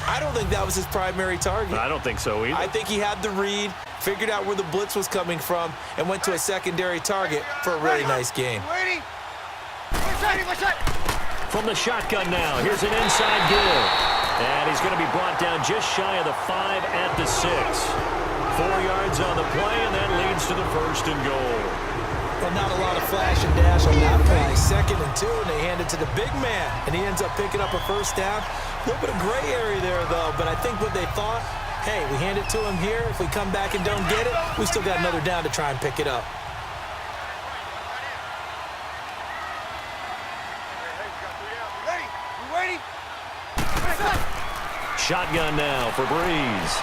I don't think that was his primary target. I don't think so either. I think he had the read, figured out where the blitz was coming from, and went to a secondary target for a really nice game. From the shotgun now, here's an inside give. And he's going to be brought down just shy of the 5 at the 6. 4 yards on the play, and that leads to the 1st and goal. Well, not a lot of flash and dash on that play. 2nd and 2, and they hand it to the big man, and he ends up picking up a first down. A little bit of gray area there, though, but I think what they thought, hey, we hand it to him here. If we come back and don't get it, we still got another down to try and pick it up. Shotgun now for Breeze.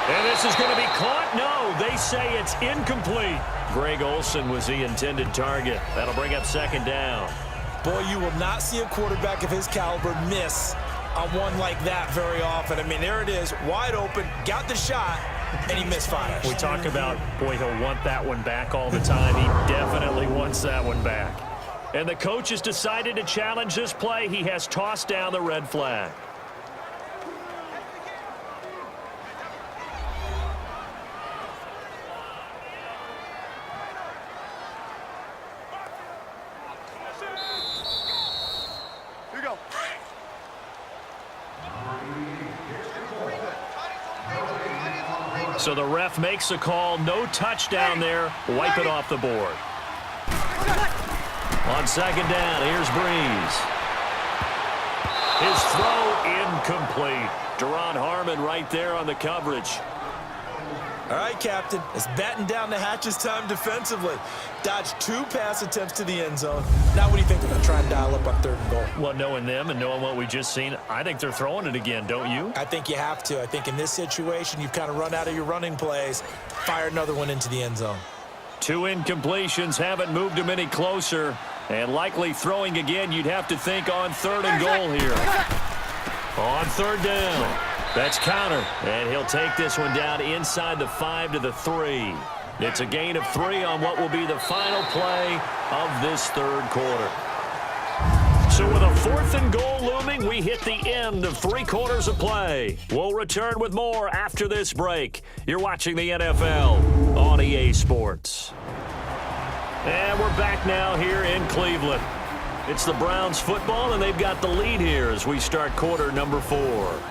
And this is going to be caught. No, they say it's incomplete. Greg Olsen was the intended target. That'll bring up second down. Boy, you will not see a quarterback of his caliber miss on one like that very often. I mean, there it is, wide open, got the shot, and he misfires. We talk about, boy, he'll want that one back all the time. He definitely wants that one back. And the coach has decided to challenge this play. He has tossed down the red flag. So the ref makes a call. No touchdown there. Wipe it off the board. On second down, here's Breeze. His throw incomplete. Deron Harmon right there on the coverage. All right, Captain, it's batten down the hatches time defensively. Dodged 2 pass attempts to the end zone. Now what do you think they're going to try and dial up on 3rd and goal? Well, knowing them and knowing what we just seen, I think they're throwing it again, don't you? I think you have to. I think in this situation, you've kind of run out of your running plays. Fire another one into the end zone. 2 incompletions haven't moved him any closer. And likely throwing again, you'd have to think on 3rd and goal here. On 3rd down. That's counter, and he'll take this one down inside the 5 to the 3. It's a gain of 3 on what will be the final play of this 3rd quarter. So with a 4th and goal looming, we hit the end of 3 quarters of play. We'll return with more after this break. You're watching the NFL on EA Sports. And we're back now here in Cleveland. It's the Browns football, and they've got the lead here as we start quarter number 4.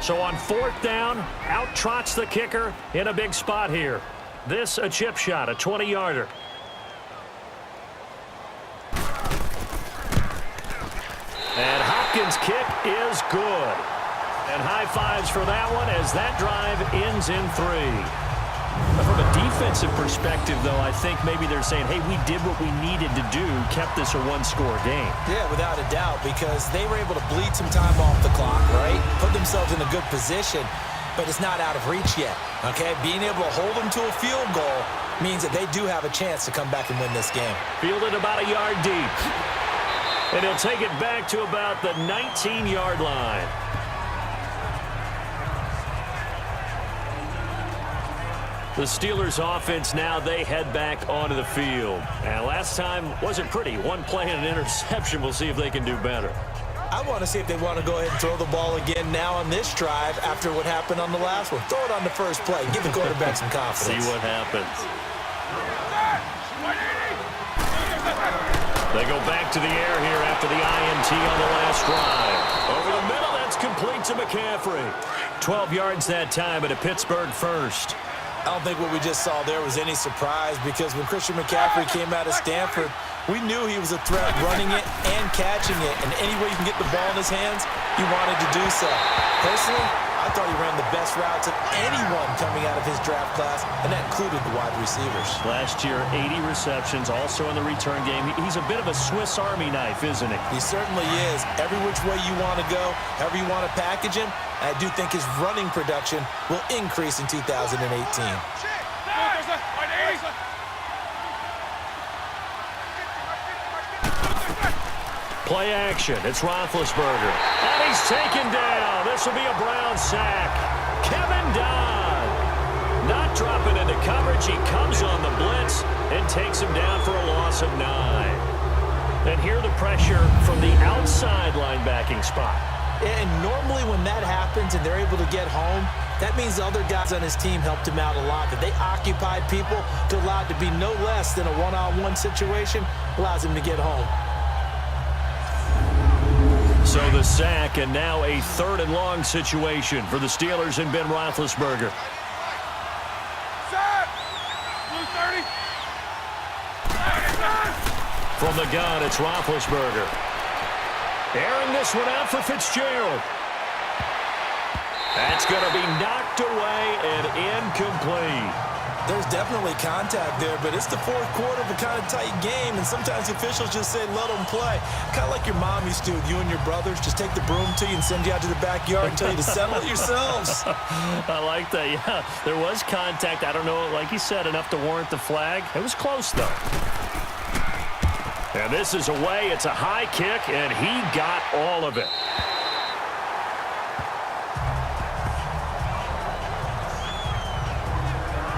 So on 4th down, out trots the kicker in a big spot here. This a chip shot, a 20-yarder. And Hopkins' kick is good. And high fives for that one as that drive ends in 3. From a defensive perspective, though, I think maybe they're saying, hey, we did what we needed to do, kept this a one-score game. Yeah, without a doubt, because they were able to bleed some time off the clock, right? Put themselves in a good position, but it's not out of reach yet, okay? Being able to hold them to a field goal means that they do have a chance to come back and win this game. Fielded about a yard deep. And he'll take it back to about the 19-yard line. The Steelers offense now, they head back onto the field. And last time wasn't pretty. One play and an interception. We'll see if they can do better. I want to see if they want to go ahead and throw the ball again now on this drive after what happened on the last one. Throw it on the first play. Give the quarterback some confidence. See what happens. They go back to the air here after the INT on the last drive. Over the middle, that's complete to McCaffrey. 12 yards that time at a Pittsburgh first. I don't think what we just saw there was any surprise because when Christian McCaffrey came out of Stanford, we knew he was a threat running it and catching it. And any way you can get the ball in his hands, he wanted to do so. Personally, I thought he ran the best routes of anyone coming out of his draft class, and that included the wide receivers. Last year, 80 receptions, also in the return game. He's a bit of a Swiss Army knife, isn't he? He certainly is. Every which way you want to go, however you want to package him, I do think his running production will increase in 2018. Play action. It's Roethlisberger. And he's taken down. This will be a Brown sack. Kevin Dodd not dropping into coverage. He comes on the blitz and takes him down for a loss of 9. And here the pressure from the outside linebacking spot. And normally when that happens and they're able to get home, that means the other guys on his team helped him out a lot. That they occupied people to allow it to be no less than a one-on-one situation allows him to get home. So the sack, and now a 3rd and long situation for the Steelers and Ben Roethlisberger. From the gun, it's Roethlisberger. Airing this one out for Fitzgerald. That's going to be knocked away and incomplete. There's definitely contact there, but it's the 4th quarter of a kind of tight game, and sometimes officials just say, let them play. Kind of like your mom used to, you and your brothers, just take the broom to you and send you out to the backyard and tell you to settle it yourselves. I like that, yeah. There was contact. I don't know, like you said, enough to warrant the flag. It was close, though. And this is away. It's a high kick, and he got all of it.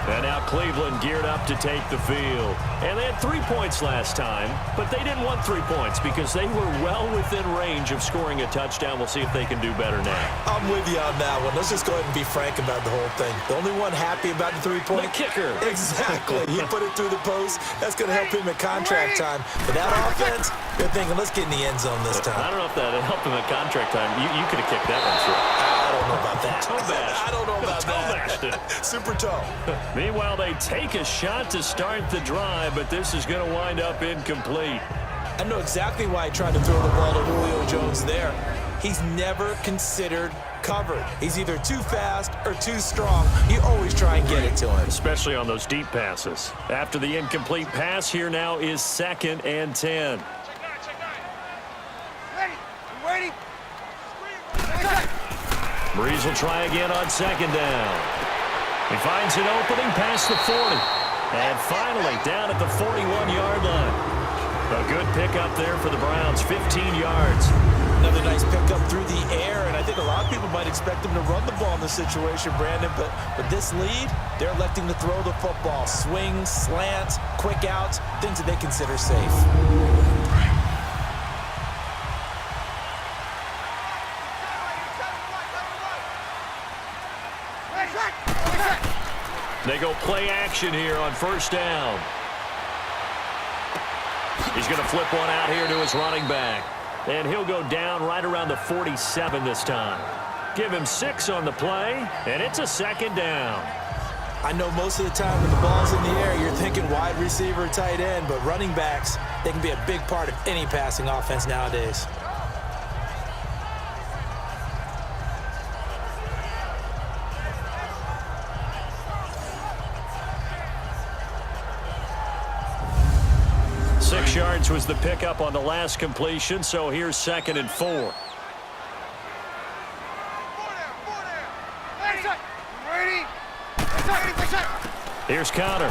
And now Cleveland geared up to take the field. And they had 3 points last time, but they didn't want 3 points because they were well within range of scoring a touchdown. We'll see if they can do better now. I'm with you on that one. Let's just go ahead and be frank about the whole thing. The only one happy about the 3-point? The kicker. Exactly. He put it through the post. That's going to help him at contract time. But that offense, they're thinking, let's get in the end zone this time. I don't know if that helped him at contract time. You could have kicked that one through. I don't know about that. Toe bash. I don't know about that. Super toe. Meanwhile, they take a shot to start the drive, but this is going to wind up incomplete. I know exactly why he tried to throw the ball to Julio Jones there. He's never considered covered. He's either too fast or too strong. You always try and get it to him. Especially on those deep passes. After the incomplete pass, here now is 2nd and 10. Ready? Breeze will try again on 2nd down. He finds an opening past the 40. And finally down at the 41-yard line. A good pickup there for the Browns, 15 yards. Another nice pickup through the air, and I think a lot of people might expect them to run the ball in this situation, Brandon, but with this lead, they're electing to throw the football. Swings, slants, quick outs, things that they consider safe. They go play action here on 1st down. He's going to flip one out here to his running back. And he'll go down right around the 47 this time. Give him 6 on the play, and it's a 2nd down. I know most of the time when the ball's in the air, you're thinking wide receiver, tight end, but running backs, they can be a big part of any passing offense nowadays. Yards was the pickup on the last completion, so here's 2nd and 4. Here's Connor.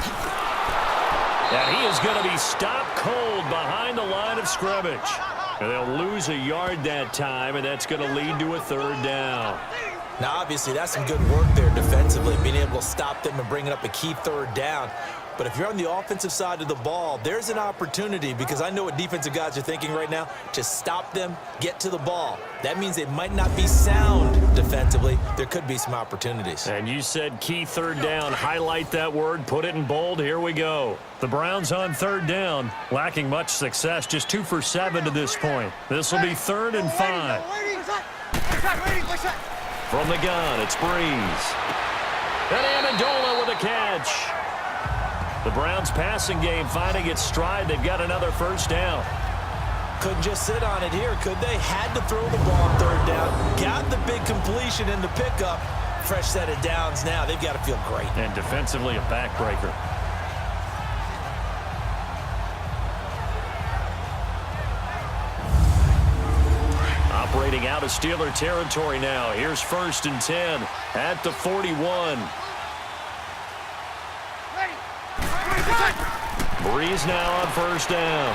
And he is going to be stopped cold behind the line of scrimmage. And they'll lose a yard that time, and that's going to lead to a 3rd down. Now, obviously, that's some good work there defensively, being able to stop them and bringing up a key 3rd down. But if you're on the offensive side of the ball, there's an opportunity, because I know what defensive guys are thinking right now. Just stop them, get to the ball. That means they might not be sound defensively. There could be some opportunities. And you said key 3rd down. Highlight that word, put it in bold. Here we go. The Browns on 3rd down, lacking much success, just 2 for 7 to this point. This will be 3rd and 5. From the gun, it's Breeze. And Amendola with a catch. The Browns passing game finding its stride. They've got another 1st down. Couldn't just sit on it here, could they? Had to throw the ball on 3rd down. Got the big completion in the pickup. Fresh set of downs now. They've got to feel great. And defensively a backbreaker. Operating out of Steeler territory now. Here's 1st and 10 at the 41. Breeze now on 1st down.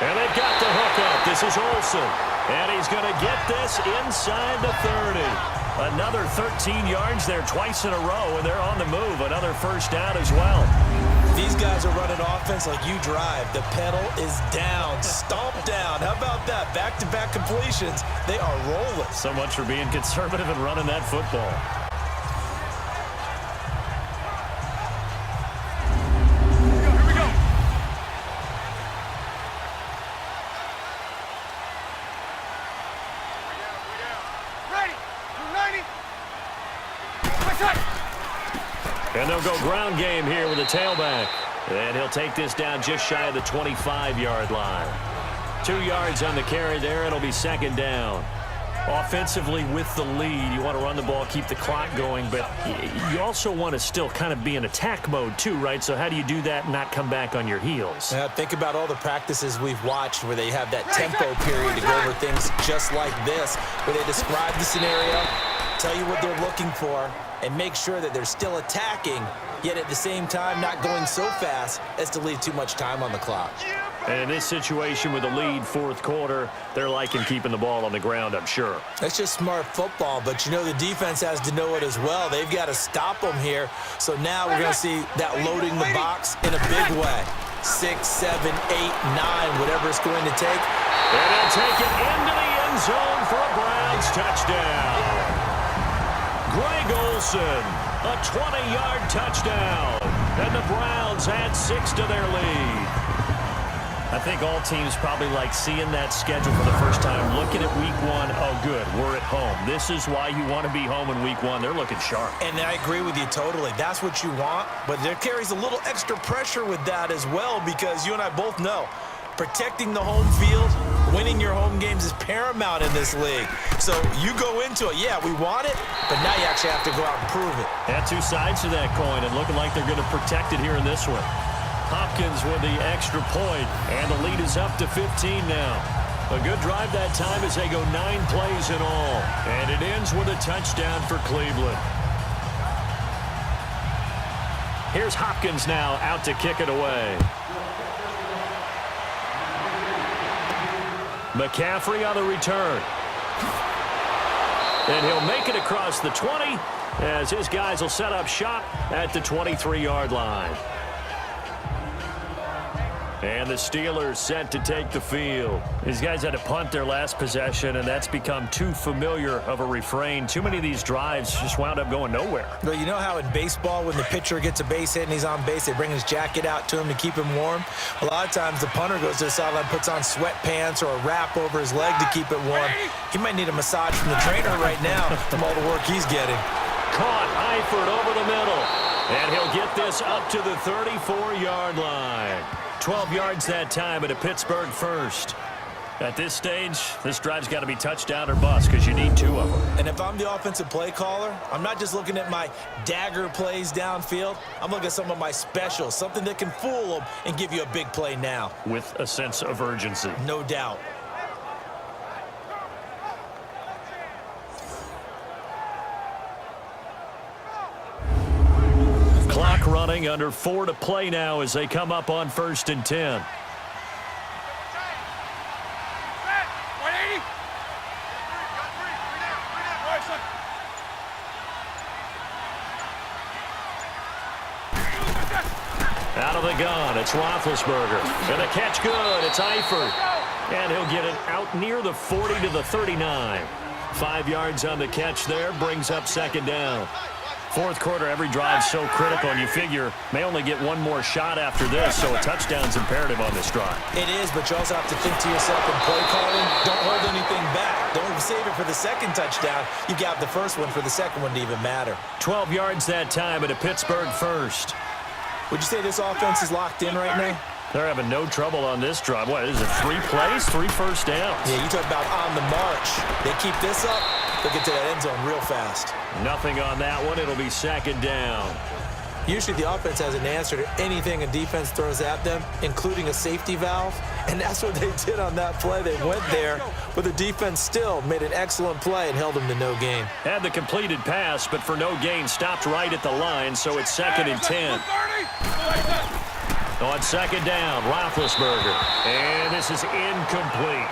And they've got the hook up. This is Olsen. And he's going to get this inside the 30. Another 13 yards there twice in a row, and they're on the move. Another 1st down as well. These guys are running offense like you drive. The pedal is down, stomp down. How about that? Back-to-back completions. They are rolling. So much for being conservative and running that football. And they'll go ground game here with a tailback. And he'll take this down just shy of the 25-yard line. 2 yards on the carry there. It'll be 2nd down. Offensively with the lead, you want to run the ball, keep the clock going, but you also want to still kind of be in attack mode too, right? So how do you do that and not come back on your heels? Yeah, think about all the practices we've watched where they have that tempo period to go over things just like this, where they describe the scenario, tell you what they're looking for, and make sure that they're still attacking, yet at the same time not going so fast as to leave too much time on the clock. And in this situation with a lead 4th quarter, they're liking keeping the ball on the ground, I'm sure. That's just smart football, but you know the defense has to know it as well. They've got to stop them here. So now we're going to see that loading the box in a big way. 6, 7, 8, 9, whatever it's going to take. And they'll take it into the end zone for a Browns touchdown. Greg Olsen, a 20-yard touchdown. And the Browns add 6 to their lead. I think all teams probably like seeing that schedule for the first time, looking at week 1. Oh, good, we're at home. This is why you want to be home in week 1. They're looking sharp. And I agree with you totally. That's what you want, but there carries a little extra pressure with that as well, because you and I both know protecting the home field, winning your home games is paramount in this league. So you go into it, yeah, we want it, but now you actually have to go out and prove it. Yeah, 2 sides to that coin, and looking like they're going to protect it here in this one. Hopkins with the extra point, and the lead is up to 15 now. A good drive that time as they go 9 plays in all, and it ends with a touchdown for Cleveland. Here's Hopkins now out to kick it away. McCaffrey on the return. And he'll make it across the 20 as his guys will set up shop at the 23-yard line. And the Steelers set to take the field. These guys had to punt their last possession, and that's become too familiar of a refrain. Too many of these drives just wound up going nowhere. Well, you know how in baseball when the pitcher gets a base hit and he's on base, they bring his jacket out to him to keep him warm? A lot of times the punter goes to the sideline, puts on sweatpants or a wrap over his leg to keep it warm. He might need a massage from the trainer right now from all the work he's getting. Caught Eifert over the middle. And he'll get this up to the 34-yard line. 12 yards that time at a Pittsburgh first. At this stage, this drive's got to be touchdown or bust because you need 2 of them. And if I'm the offensive play caller, I'm not just looking at my dagger plays downfield. I'm looking at some of my specials, something that can fool them and give you a big play now. With a sense of urgency. No doubt. Clock running, under 4 to play now as they come up on 1st and 10. Out of the gun, it's Roethlisberger. And the catch good, it's Eifert. And he'll get it out near the 40 to the 39. 5 yards on the catch there, brings up 2nd down. 4th quarter, every drive's so critical, and you figure may only get 1 more shot after this, so a touchdown's imperative on this drive. It is, but you also have to think to yourself in play calling, don't hold anything back. Don't save it for the 2nd touchdown. You got the 1st one for the 2nd one to even matter. 12 yards that time at a Pittsburgh first. Would you say this offense is locked in right now? They're having no trouble on this drive. What is it, 3 plays, 3 first downs? Yeah, you talk about on the march. They keep this up, they'll get to that end zone real fast. Nothing on that one. It'll be 2nd down. Usually the offense has an answer to anything a defense throws at them, including a safety valve. And that's what they did on that play. They went there, but the defense still made an excellent play and held them to no gain. Had the completed pass, but for no gain, stopped right at the line, so it's 2nd and 10. On 2nd down, Roethlisberger. And this is incomplete.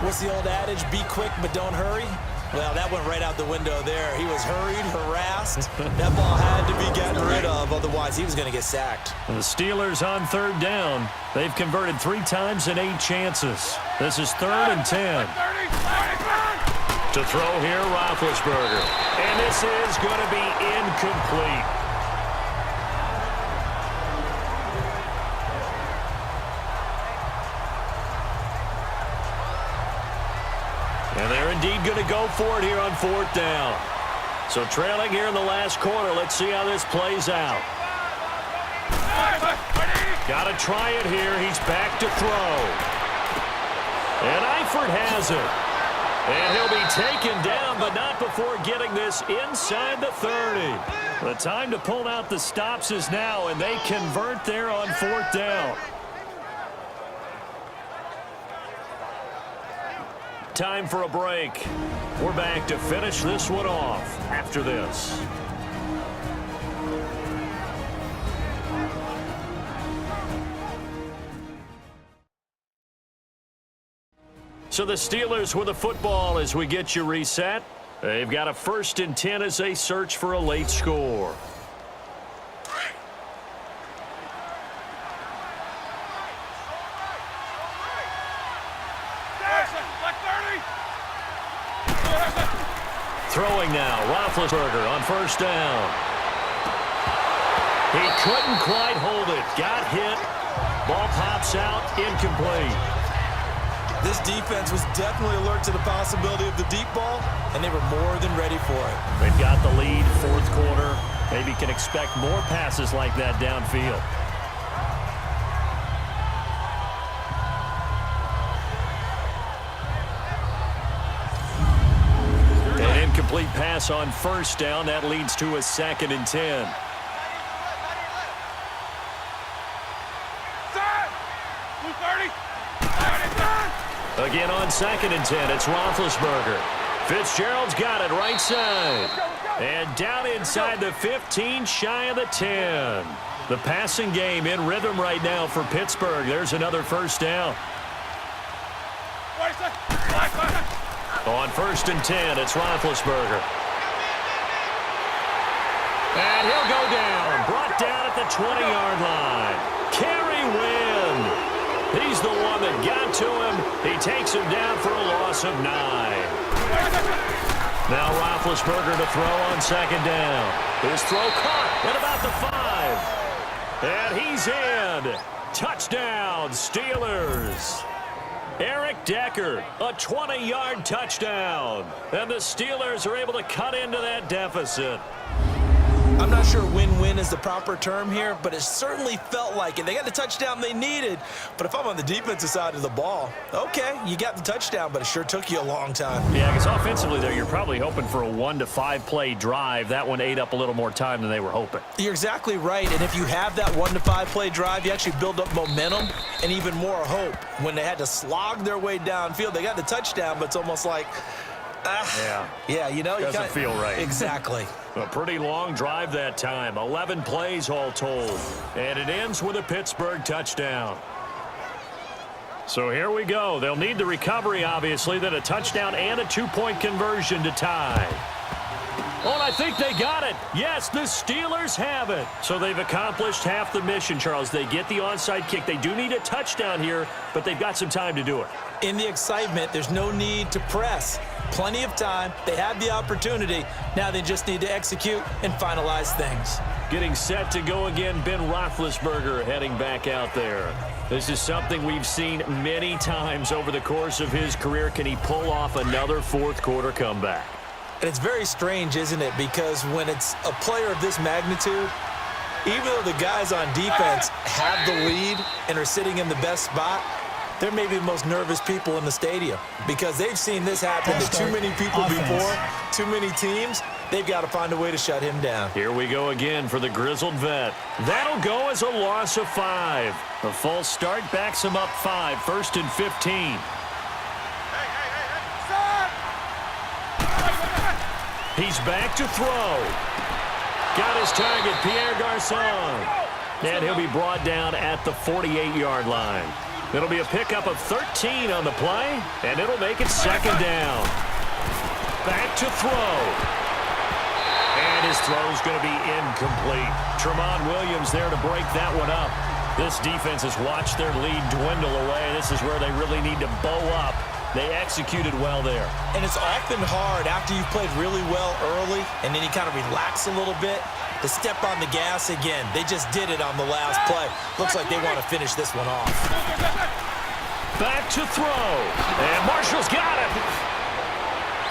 What's the old adage? Be quick, but don't hurry. Well, that went right out the window there. He was hurried, harassed. That ball had to be gotten rid of, otherwise he was going to get sacked. And the Steelers on 3rd down. They've converted 3 times in 8 chances. This is 3rd and 10. To throw here, Roethlisberger. And this is going to be incomplete. And they're indeed going to go for it here on 4th down. So trailing here in the last quarter. Let's see how this plays out. Got to try it here. He's back to throw. And Eifert has it. And he'll be taken down, but not before getting this inside the 30. The time to pull out the stops is now, and they convert there on 4th down. Time for a break. We're back to finish this one off after this. So the Steelers with the football as we get you reset. They've got a 1st and 10 as they search for a late score. Throwing now, Roethlisberger on 1st down. He couldn't quite hold it. Got hit. Ball pops out, incomplete. This defense was definitely alert to the possibility of the deep ball, and they were more than ready for it. They've got the lead, 4th quarter. Maybe can expect more passes like that downfield. An incomplete pass on 1st down. That leads to a 2nd and 10. Again on 2nd and 10, it's Roethlisberger. Fitzgerald's got it right side. And down inside the 15, shy of the 10. The passing game in rhythm right now for Pittsburgh. There's another 1st down. On 1st and 10, it's Roethlisberger. And he'll go down. Brought down at the 20-yard line. Kerry Wynn. He's the one that got to him. He takes him down for a loss of 9. Now Roethlisberger to throw on 2nd down. His throw caught at about the 5. And he's in. Touchdown, Steelers. Eric Decker, a 20-yard touchdown. And the Steelers are able to cut into that deficit. I'm not sure win-win is the proper term here, but it certainly felt like it. They got the touchdown they needed, but if I'm on the defensive side of the ball, okay, you got the touchdown, but it sure took you a long time. Yeah, because offensively there, you're probably hoping for a 1 to 5 play drive. That one ate up a little more time than they were hoping. You're exactly right, and if you have that 1 to 5 play drive, you actually build up momentum and even more hope. When they had to slog their way downfield, they got the touchdown, but it's almost like, yeah, you know, doesn't feel right. Exactly. A pretty long drive that time, 11 plays all told, and it ends with a Pittsburgh touchdown. So here we go. They'll need the recovery, obviously, then a touchdown and a 2-point conversion to tie. Oh, and I think they got it. Yes, the Steelers have it. So they've accomplished half the mission, Charles. They get the onside kick. They do need a touchdown here, but they've got some time to do it. In the excitement, there's no need to press. Plenty of time. They have the opportunity. Now they just need to execute and finalize things. Getting set to go again, Ben Roethlisberger heading back out there. This is something we've seen many times over the course of his career. Can he pull off another fourth-quarter comeback? And it's very strange, isn't it? Because when it's a player of this magnitude, even though the guys on defense have the lead and are sitting in the best spot, they're maybe the most nervous people in the stadium because they've seen this happen to too many people before, too many teams. They've got to find a way to shut him down. Here we go again for the grizzled vet. That'll go as a loss of 5. The false start backs him up 5, 1st and 15. He's back to throw. Got his target, Pierre Garçon. And he'll be brought down at the 48-yard line. It'll be a pickup of 13 on the play, and it'll make it 2nd down. Back to throw. And his throw's going to be incomplete. Tramon Williams there to break that one up. This defense has watched their lead dwindle away. This is where they really need to bow up. They executed well there. And it's often hard after you've played really well early and then you kind of relax a little bit to step on the gas again. They just did it on the last play. Looks like they want to finish this one off. Back to throw. And Marshall's got it.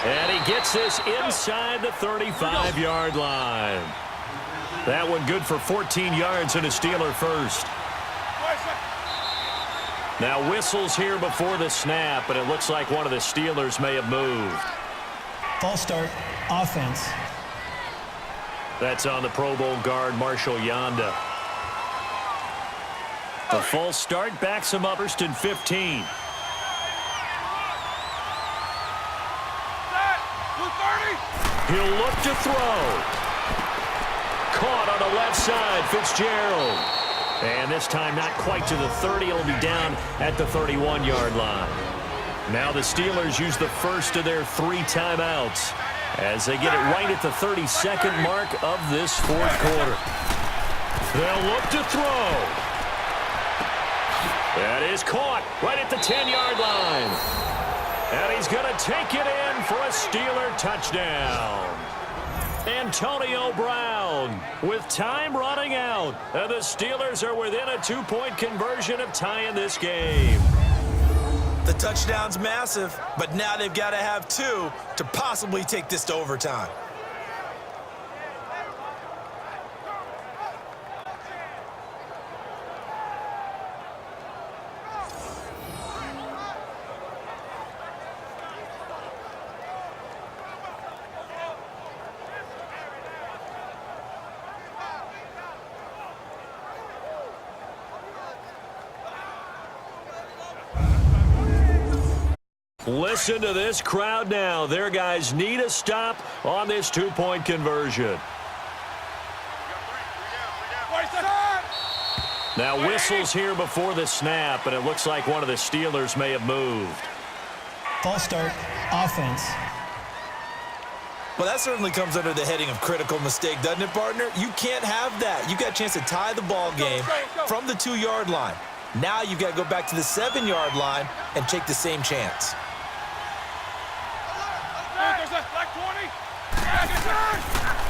And he gets this inside the 35-yard line. That one good for 14 yards and a Steeler first. Now whistles here before the snap, and it looks like one of the Steelers may have moved. False start, offense. That's on the Pro Bowl guard, Marshall Yanda. The false start backs him up 1st and 15. He'll look to throw. Caught on the left side, Fitzgerald. And this time not quite to the 30. It'll be down at the 31-yard line. Now the Steelers use the first of their 3 timeouts as they get it right at the 32nd mark of this 4th quarter. They'll look to throw. That is caught right at the 10-yard line. And he's going to take it in for a Steeler touchdown. Antonio Brown with time running out. And the Steelers are within a 2-point conversion of tying this game. The touchdown's massive, but now they've got to have 2 to possibly take this to overtime. Listen to this crowd now. Their guys need a stop on this 2-point conversion. Now whistles here before the snap, and it looks like one of the Steelers may have moved. False start, offense. Well, that certainly comes under the heading of critical mistake, doesn't it, partner? You can't have that. You got a chance to tie the ball game from the 2-yard line. Now you've got to go back to the 7-yard line and take the same chance.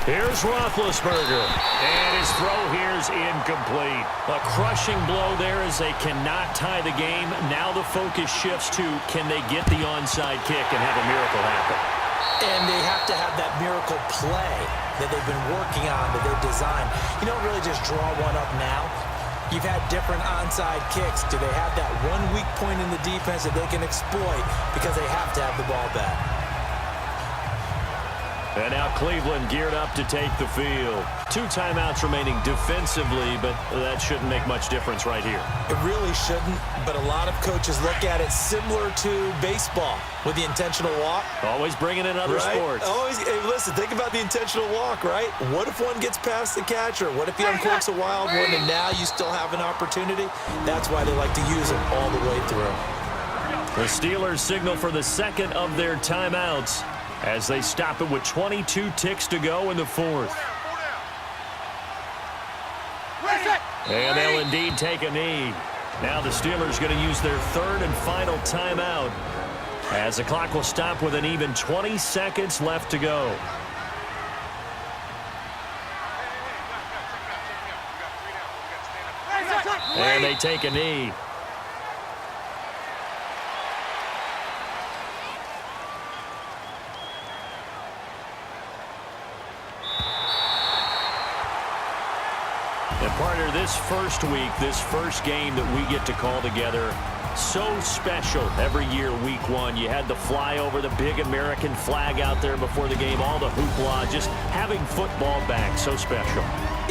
Here's Roethlisberger, and his throw here's incomplete. A crushing blow there as they cannot tie the game. Now the focus shifts to, can they get the onside kick and have a miracle happen? And they have to have that miracle play that they've been working on, that they've designed. You don't really just draw one up now. You've had different onside kicks. Do they have that one weak point in the defense that they can exploit because they have to have the ball back? And now Cleveland geared up to take the field. 2 timeouts remaining defensively, but that shouldn't make much difference right here. It really shouldn't, but a lot of coaches look at it similar to baseball with the intentional walk. Always bringing in other right? sports. Always, hey, listen, think about the intentional walk, right? What if one gets past the catcher? What if he uncorks a wild one and now you still have an opportunity? That's why they like to use them all the way through. The Steelers signal for the second of their timeouts as they stop it with 22 ticks to go in the fourth. And they'll indeed take a knee. Now the Steelers going to use their third and final timeout as the clock will stop with an even 20 seconds left to go. And they take a knee. And partner, this first week, this first game that we get to call together, so special every year, week 1. You had the flyover, the big American flag out there before the game, all the hoopla, just having football back, so special.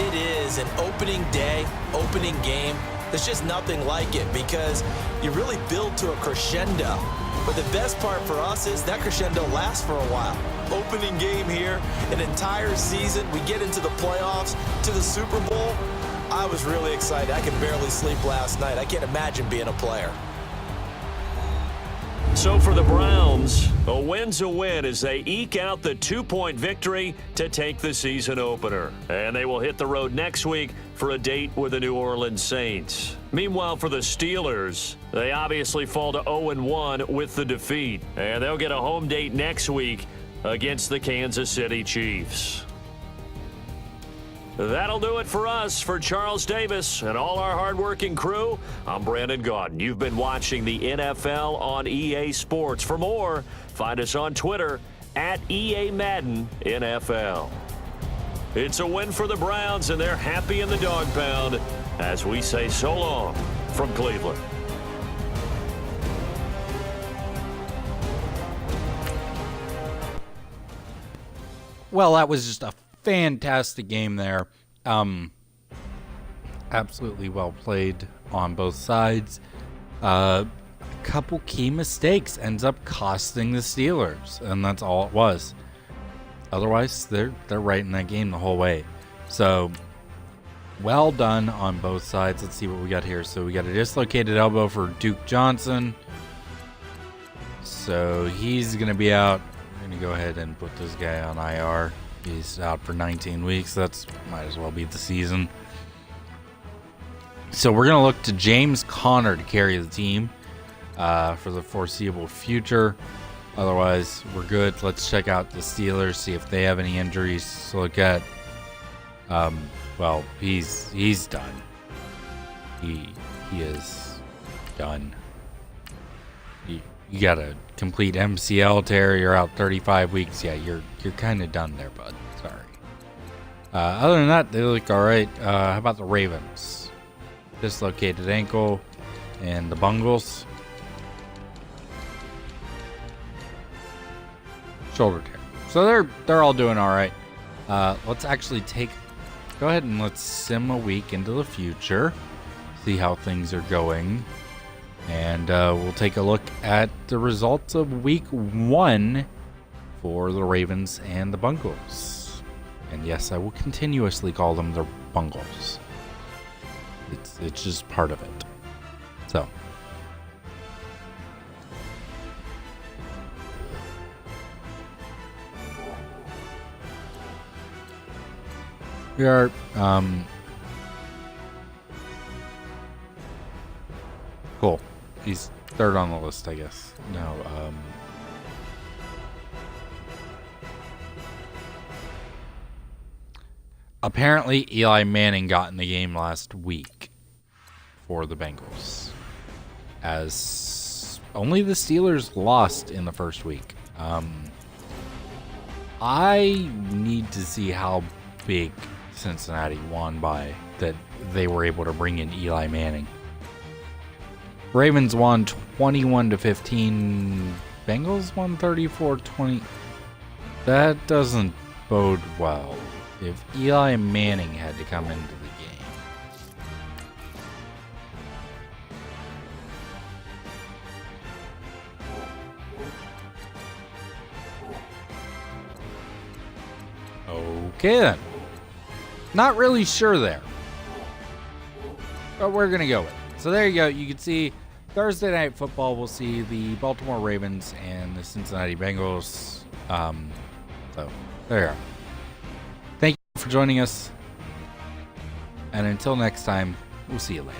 It is an opening day, opening game. There's just nothing like it because you really build to a crescendo. But the best part for us is that crescendo lasts for a while. Opening game here, an entire season. We get into the playoffs, to the Super Bowl. I was really excited. I could barely sleep last night. I can't imagine being a player. So for the Browns, a win's a win as they eke out the 2-point victory to take the season opener. And they will hit the road next week for a date with the New Orleans Saints. Meanwhile, for the Steelers, they obviously fall to 0-1 with the defeat. And they'll get a home date next week against the Kansas City Chiefs. That'll do it for us. For Charles Davis and all our hardworking crew, I'm Brandon Gaudin. You've been watching the NFL on EA Sports. For more, find us on Twitter at EA Madden NFL. It's a win for the Browns, and they're happy in the dog pound as we say so long from Cleveland. Well, that was just a fantastic game there. Absolutely well played on both sides. A couple key mistakes ends up costing the Steelers, and that's all it was. Otherwise, they're right in that game the whole way. So, well done on both sides. Let's see what we got here. So we got a dislocated elbow for Duke Johnson. So he's going to be out. I'm going to go ahead and put this guy on IR. He's out for 19 weeks. That's might as well be the season. So we're going to look to James Conner to carry the team for the foreseeable future. Otherwise, we're good. Let's check out the Steelers, see if they have any injuries to look at. Well, he's done. He is done. You got a complete MCL tear. You're out 35 weeks. Yeah, you're kind of done there, bud. Sorry. Other than that, they look all right. How about the Ravens? Dislocated ankle and the Bungles. Shoulder tear. So they're all doing all right. Let's actually go ahead and let's sim a week into the future. See how things are going. And we'll take a look at the results of week 1 for the Ravens and the Bungles. And yes, I will continuously call them the Bungles. It's just part of it. So. We are cool. He's third on the list, I guess. No, apparently Eli Manning got in the game last week for the Bengals, as only the Steelers lost in the first week. I need to see how big Cincinnati won by, that they were able to bring in Eli Manning. Ravens won 21-15. Bengals won 34-20. That doesn't bode well if Eli Manning had to come into the game. Okay then. Not really sure there, but we're going to go with it. So there you go. You can see Thursday Night Football. We'll see the Baltimore Ravens and the Cincinnati Bengals. So there you are. Thank you for joining us. And until next time, we'll see you later.